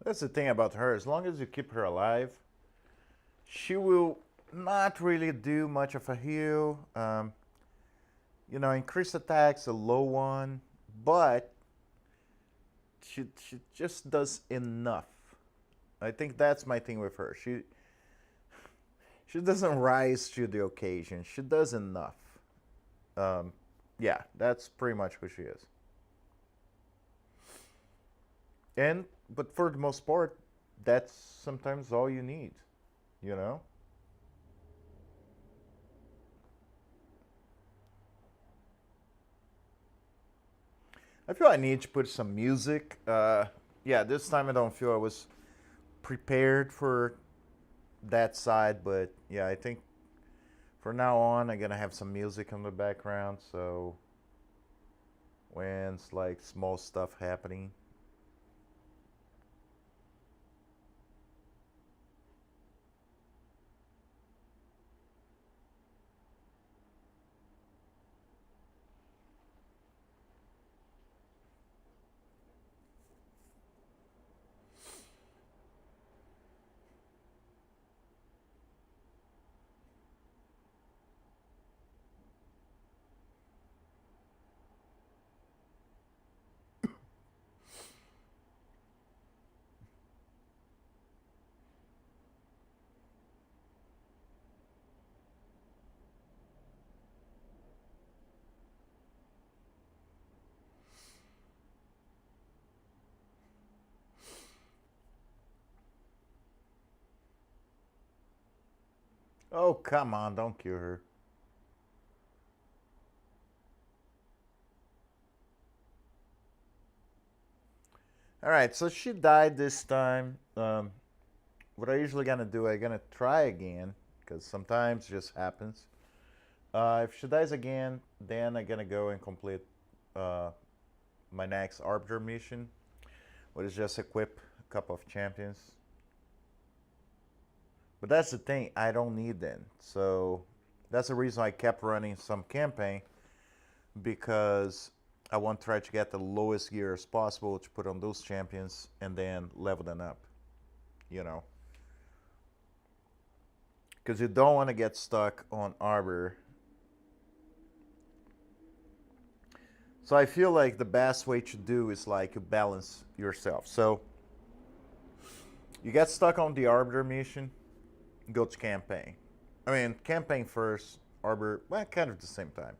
That's the thing about her. As long as you keep her alive, she will not really do much of a heal. Increased attacks, a low one, but she just does enough. I think that's my thing with her. She doesn't rise to the occasion. She does enough. Yeah, that's pretty much who she is. And but for the most part, that's sometimes all you need, you know? I feel I need to put some music. Yeah, this time I don't feel I was prepared for that side, but yeah, I think from now on I'm gonna have some music in the background, so when it's like small stuff happening. Oh, come on, don't kill her. All right, so she died this time. What I usually gonna do, I gonna try again because sometimes it just happens. If she dies again, then I'm gonna go and complete uh, my next arbiter mission, which is just equip a couple of champions. But that's the thing, I don't need them. So that's the reason I kept running some campaign because I want to try to get the lowest gear as possible to put on those champions and then level them up, you know. Because you don't want to get stuck on arbor. So I feel like the best way to do is like you balance yourself. So you get stuck on the arbiter mission, go to campaign. I mean, campaign first, arbiter, well, kind of the same time.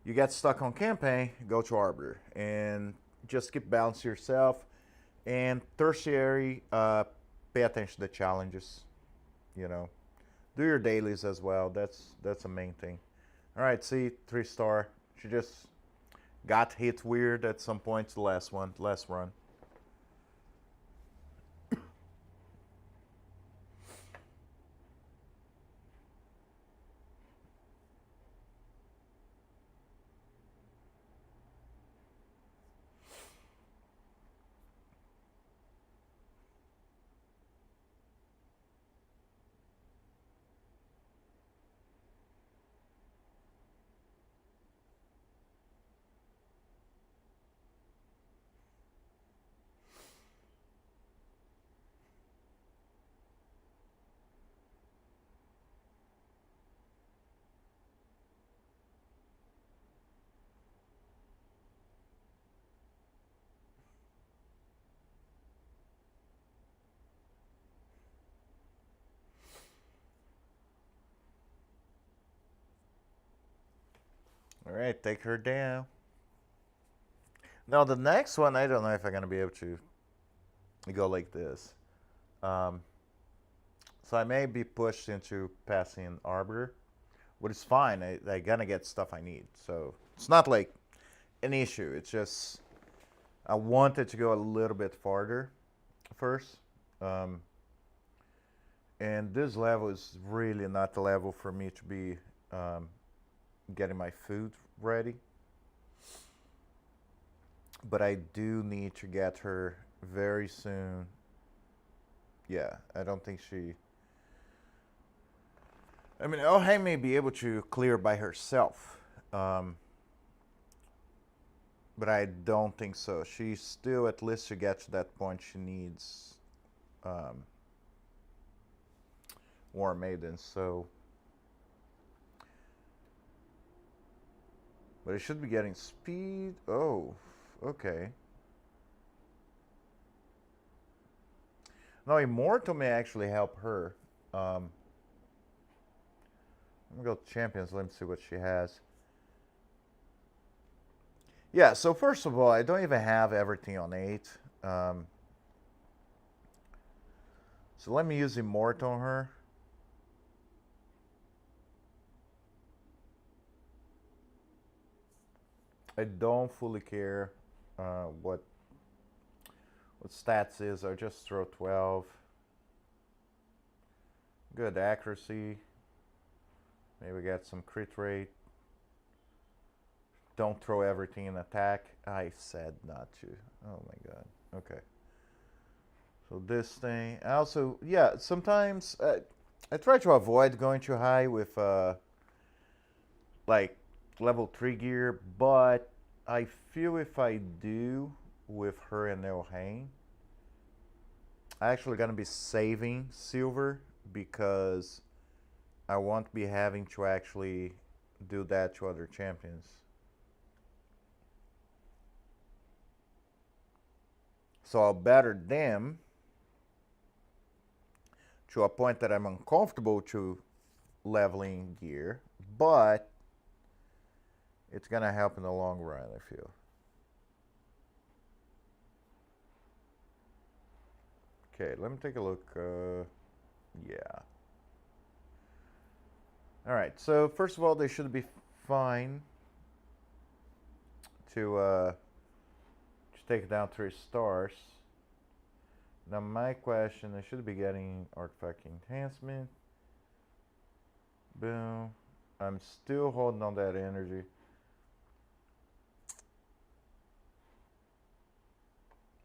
You get stuck on campaign, go to arbiter, and just keep balance yourself. And tertiary, pay attention to the challenges. You know, do your dailies as well. That's the main thing. All right, see 3-star. She just got hit weird at some point. The last one, last run. All right, take her down. Now the next one, I don't know if I'm gonna be able to go like this. Um, so I may be pushed into passing arbiter, but it's fine. I gonna get stuff I need, so it's not like an issue. It's just I wanted to go a little bit farther first, um, and this level is really not the level for me to be um, getting my food ready. But I do need to get her very soon. Yeah, I don't think she. I mean, Elhae may be able to clear by herself, um, but I don't think so. She still, at least to get to that point, she needs um, War Maiden. So, but it should be getting speed. Oh, okay. No, Immortal may actually help her. Let me go to champions. Let me see what she has. Yeah, so first of all, I don't even have everything on 8. Um, so let me use Immort on her. I don't fully care what stats is. I just throw 12. Good accuracy. Maybe get some crit rate. Don't throw everything in attack. I said not to. Oh my god. Okay. So this thing. I also, yeah, sometimes I try to avoid going too high with like level 3 gear, but I feel if I do with her and Elhain, I'm actually gonna be saving silver because I won't be having to actually do that to other champions. So I'll better them to a point that I'm uncomfortable to leveling gear, but it's gonna help in the long run, I feel. Okay, let me take a look. Yeah. All right. So first of all, they should be fine to take down 3 stars. Now my question: I should be getting artifact enhancement. Boom. I'm still holding on that energy.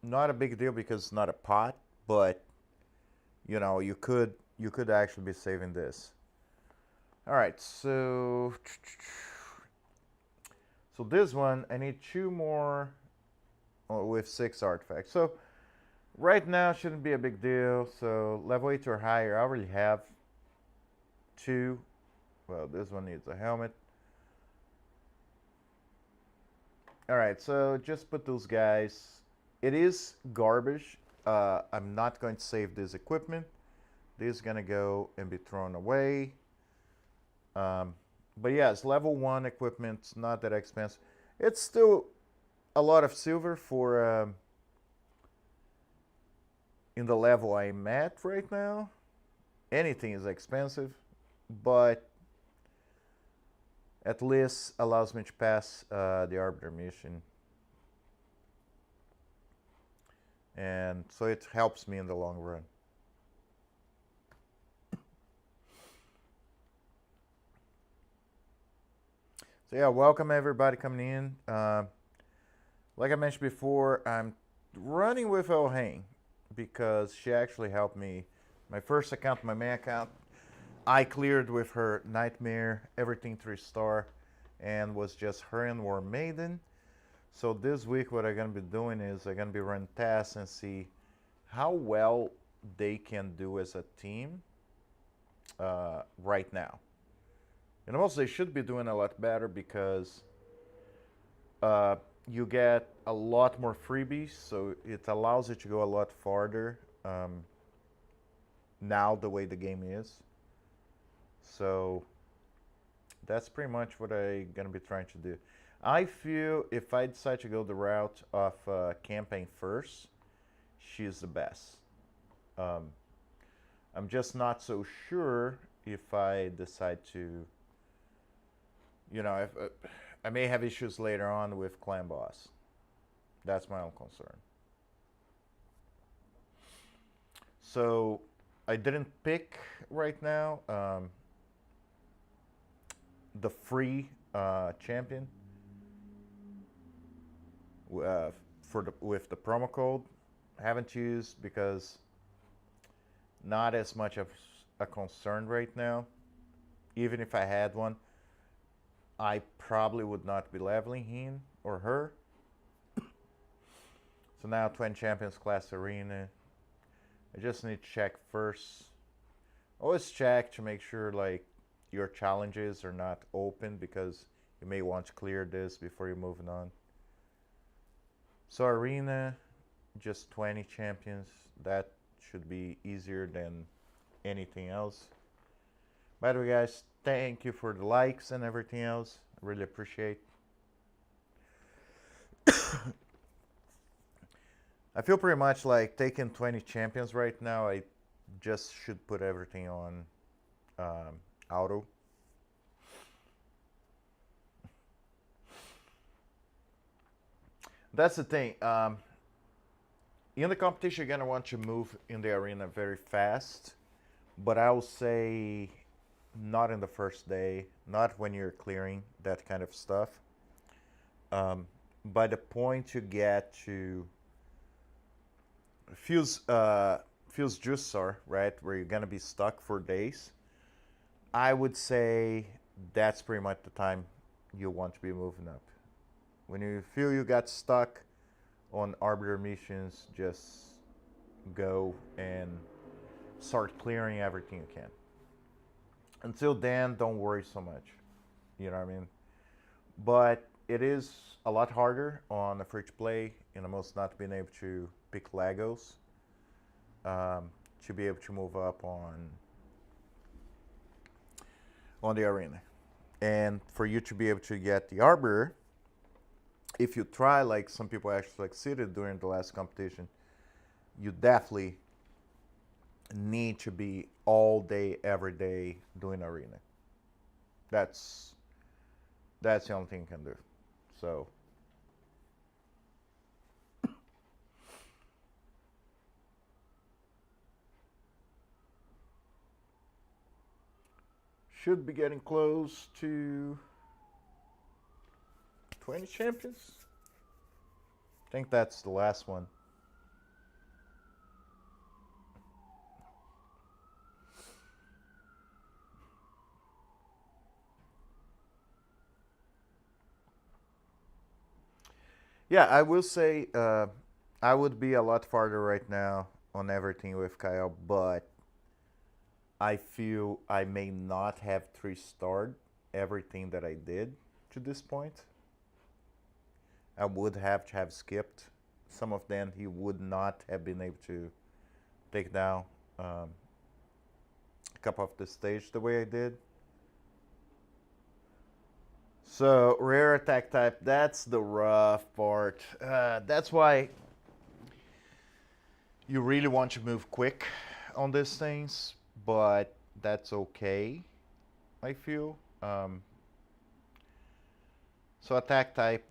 Not a big deal because it's not a pot, but you could actually be saving this. All right, so this one I need 2 more with 6 artifacts. So right now shouldn't be a big deal. So level 8 or higher, I already have 2. Well, this one needs a helmet. All right, so just put those guys. It is garbage. I'm not going to save this equipment. This is gonna go and be thrown away. Um, but yes, level 1 equipment's not that expensive. It's still a lot of silver for in the level I'm at right now. Anything is expensive, but at least allows me to pass the Arbiter mission. And so it helps me in the long run. So yeah, welcome everybody coming in. Like I mentioned before, I'm running with Elhain because she actually helped me. My first account, my main account, I cleared with her Nightmare, everything 3-star, and was just her and War Maiden. So this week what I'm going to be doing is I'm going to be running tests and see how well they can do as a team right now. And also they should be doing a lot better because you get a lot more freebies, so it allows you to go a lot farther now the way the game is. So that's pretty much what I'm going to be trying to do. I feel if I decide to go the route of campaign first, she's the best. I'm just not so sure if I decide to, if I may have issues later on with clan boss. That's my own concern. So I didn't pick right now the free champion with the promo code. I haven't used because not as much of a concern right now. Even if I had one, I probably would not be leveling him or her. So now 20 champions class arena. I just need to check first. Always check to make sure like your challenges are not open because you may want to clear this before you're moving on. So arena, just 20 champions. That should be easier than anything else. By the way, guys, thank you for the likes and everything else. I really appreciate. I feel pretty much like taking 20 champions right now. I just should put everything on auto. That's the thing. In the competition, you're gonna want to move in the arena very fast, but I will say not in the first day, not when you're clearing that kind of stuff. By the point you get to Fuse Juicer, right, where you're gonna be stuck for days, I would say that's pretty much the time you want to be moving up. When you feel you got stuck on arbiter missions, just go and start clearing everything you can. Until then, don't worry so much. You know what I mean? But it is a lot harder on a free to play, in the most not being able to pick Legos, to be able to move up on the arena. And for you to be able to get the arbiter, if you try, like some people actually succeeded during the last competition, you definitely need to be all day, every day doing arena. That's that's the only thing you can do. So should be getting close to 20 champions. I think that's the last one. Yeah, I will say I would be a lot farther right now on everything with Kyle, but I feel I may not have three-starred everything that I did to this point. I would have to have skipped some of them. He would not have been able to take down a couple of the stage the way I did. So rare attack type, that's the rough part. That's why you really want to move quick on these things, but that's okay, I feel. So attack type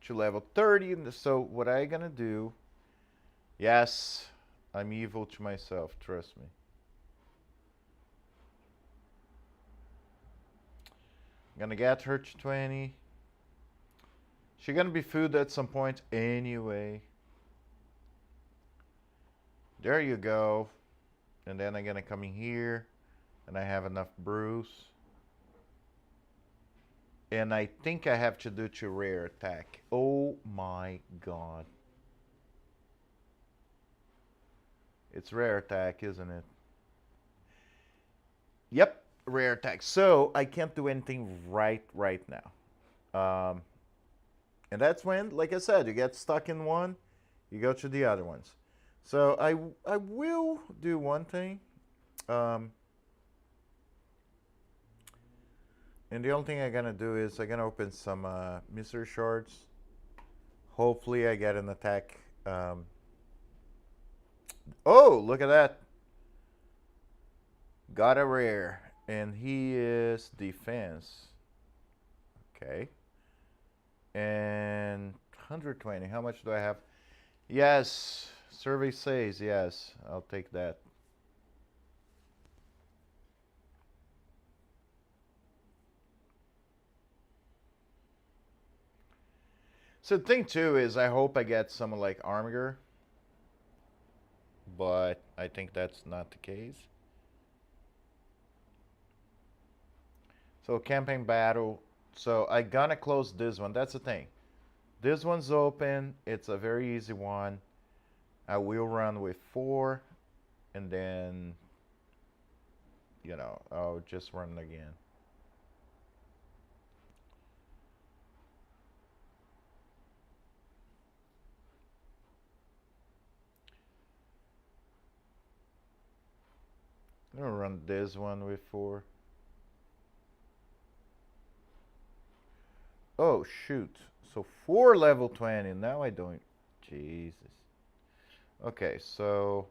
to level 30. So what I gonna do? Yes, I'm evil to myself. Trust me. I'm gonna get her to 20. She's gonna be food at some point anyway. There you go. And then I'm gonna come in here, and I have enough brews. And I think I have to do to rare attack. Oh my god. It's rare attack, isn't it? Yep, rare attack. So I can't do anything right now. And that's when, like I said, you get stuck in one, you go to the other ones. So I will do one thing. And the only thing I'm gonna do is I'm gonna open some mystery shards. Hopefully I get an attack. Oh, look at that. Got a rare. And he is defense. Okay. And 120. How much do I have? Yes. Survey says yes. I'll take that. So the thing too is I hope I get someone like Armiger, but I think that's not the case. So campaign battle. So I gonna close this one. That's the thing. This one's open. It's a very easy one. I will run with 4, and then I'll just run again. I'm gonna run this one with 4. Oh, shoot. So 4 level 20. Now I don't. Jesus. Okay, so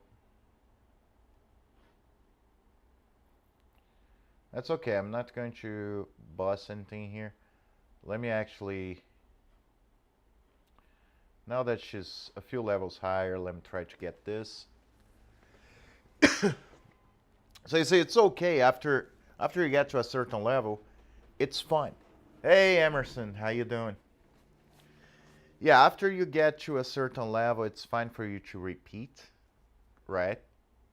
that's okay. I'm not going to boss anything here. Let me actually, now that she's a few levels higher, let me try to get this. So you see, it's okay after you get to a certain level, it's fun. Hey Emerson, how you doing? Yeah, after you get to a certain level, it's fine for you to repeat, right?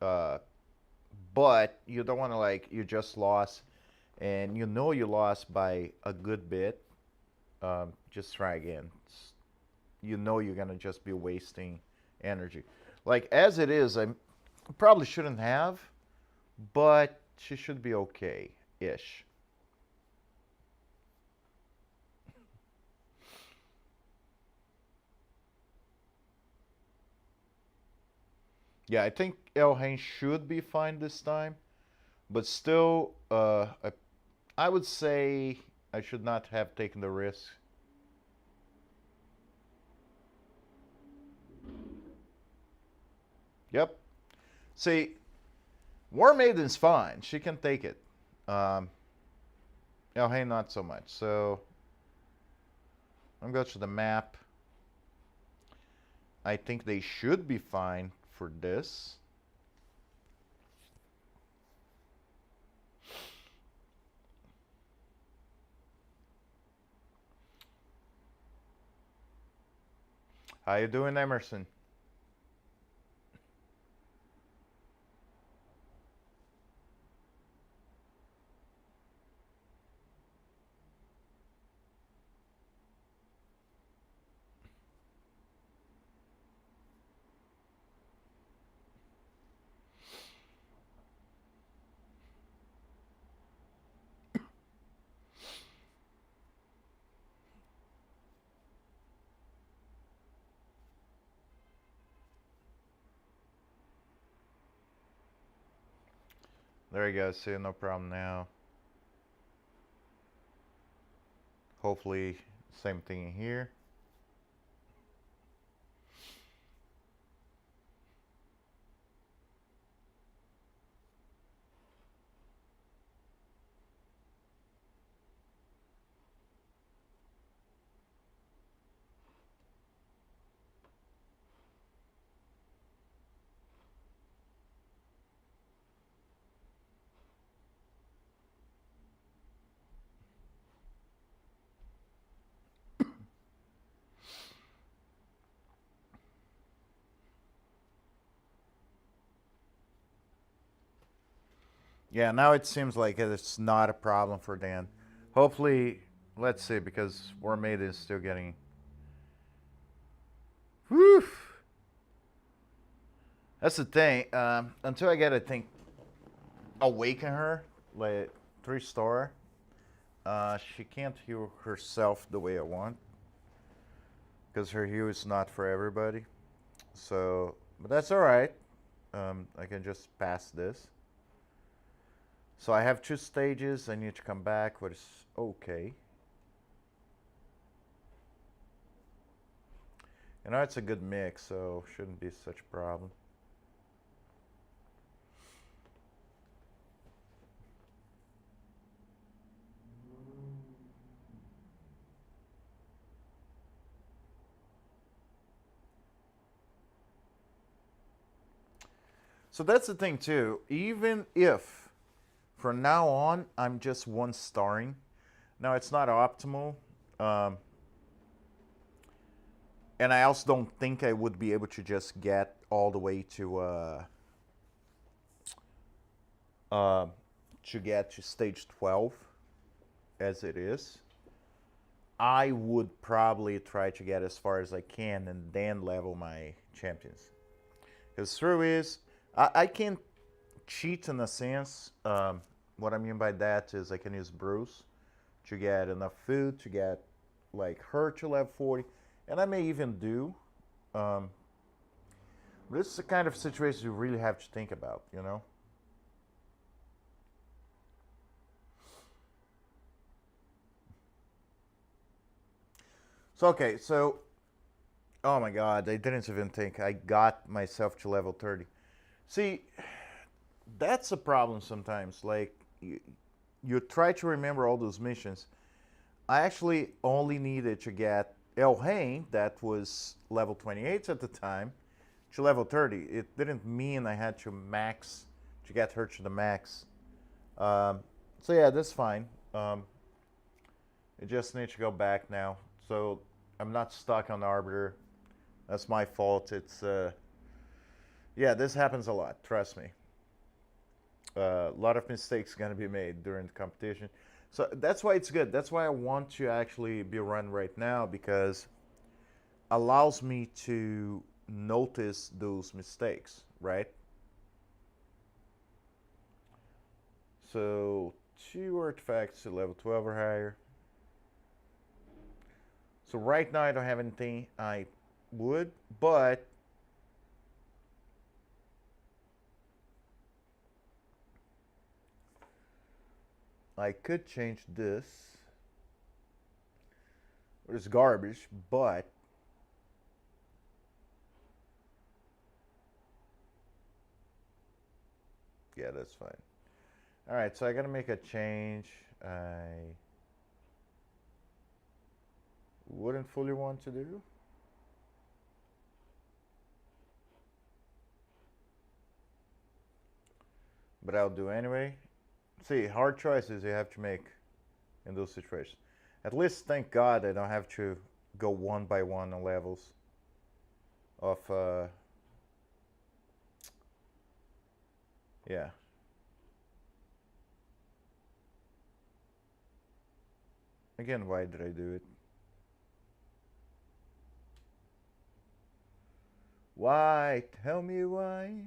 Uh, but you don't want to like you just lost, and you know you lost by a good bit. Just try again. You know you're gonna just be wasting energy. Like as it is, I probably shouldn't have, but she should be okay-ish. Yeah, I think Elhain should be fine this time, but still, I would say I should not have taken the risk. Yep. See, War Maiden's fine. She can take it. Um, Elhain not so much. So I'm going to the map. I think they should be fine for this. How you doing, Emerson? There you go. See, no problem now. Hopefully, same thing here. Yeah, now it seems like it's not a problem for Dan. Hopefully, let's see, because War Maiden is still getting. Whew. That's the thing. Until I get, I think, awaken her, like 3-star, she can't heal herself the way I want. Because her heal is not for everybody. So, but that's alright. I can just pass this. So I have 2 stages. I need to come back, but it's okay. You know, it's a good mix, so shouldn't be such a problem. So that's the thing too. Even if from now on I'm just 1-starring, now it's not optimal, um, and I also don't think I would be able to just get all the way uh, to get to stage 12 as it is. I would probably try to get as far as I can and then level my champions. Because through is, I can cheat in a sense. What I mean by that is I can use Bruce to get enough food to get like her to level 40, and I may even do. Um, but this is the kind of situation you really have to think about, you know. So okay, so oh my god, I didn't even think I got myself to level 30. See, that's a problem sometimes. Like you try to remember all those missions. I actually only needed to get El Hain, that was level 28 at the time, to level 30. It didn't mean I had to max, to get her to the max. Um, so yeah, that's fine. I just need to go back now. So I'm not stuck on Arbiter. That's my fault. It's, yeah, this happens a lot, trust me. A lot of mistakes going to be made during the competition. So that's why it's good. That's why I want to actually be run right now, because allows me to notice those mistakes, right? So 2 artifacts to level 12 or higher. So right now I don't have anything I would, but I could change this. It's garbage, but yeah, that's fine. All right, so I gotta make a change. I wouldn't fully want to do. But I'll do anyway. See, hard choices you have to make in those situations. At least, thank God, I don't have to go one by one on levels of, yeah. Again, why did I do it? Why? Tell me why.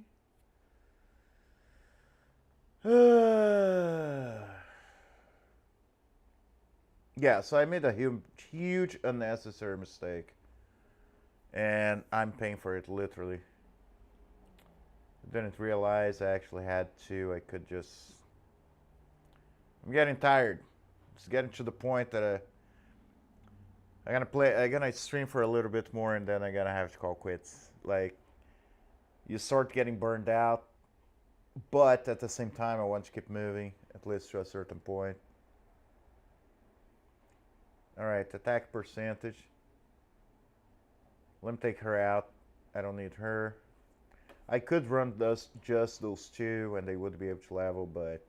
Yeah, so I made a huge unnecessary mistake. And I'm paying for it, literally. Didn't realize I actually had to. I could just... I'm getting tired. It's getting to the point that I'm gonna stream for a little bit more, and then I'm gonna have to call quits. Like, you start getting burned out, but at the same time I want to keep moving, at least to a certain point. Alright, attack percentage. Let me take her out. I don't need her. I could run just those two and they would be able to level, but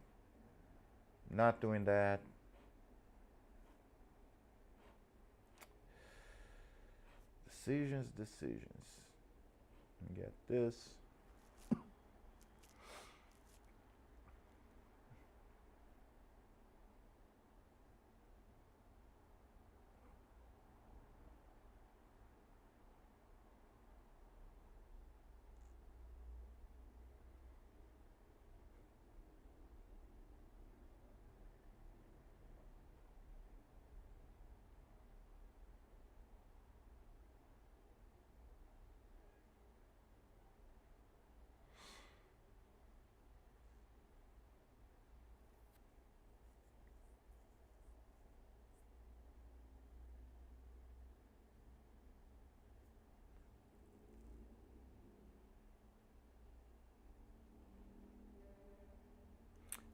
I'm not doing that. Decisions. Get this.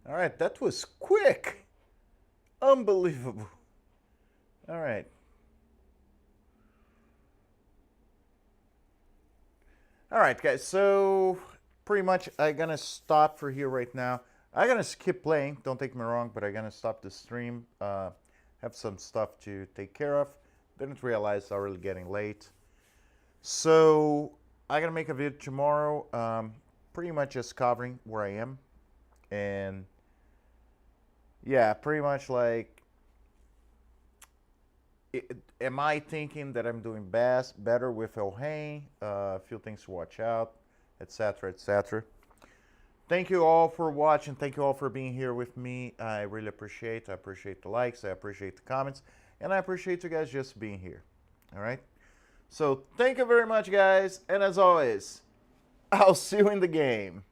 All right, that was quick. Unbelievable. All right. All right, guys. So pretty much I'm gonna stop for here right now. I'm gonna skip playing. Don't take me wrong, but I'm gonna stop the stream. Have some stuff to take care of. Didn't realize it's already getting late. So I'm gonna make a video tomorrow. Pretty much just covering where I am, and yeah, pretty much like, am I thinking that I'm doing better with El Hain? A few things to watch out, etc., etc. Thank you all for watching. Thank you all for being here with me. I really appreciate. I appreciate the likes. I appreciate the comments, and I appreciate you guys just being here. All right. So thank you very much, guys, and as always, I'll see you in the game.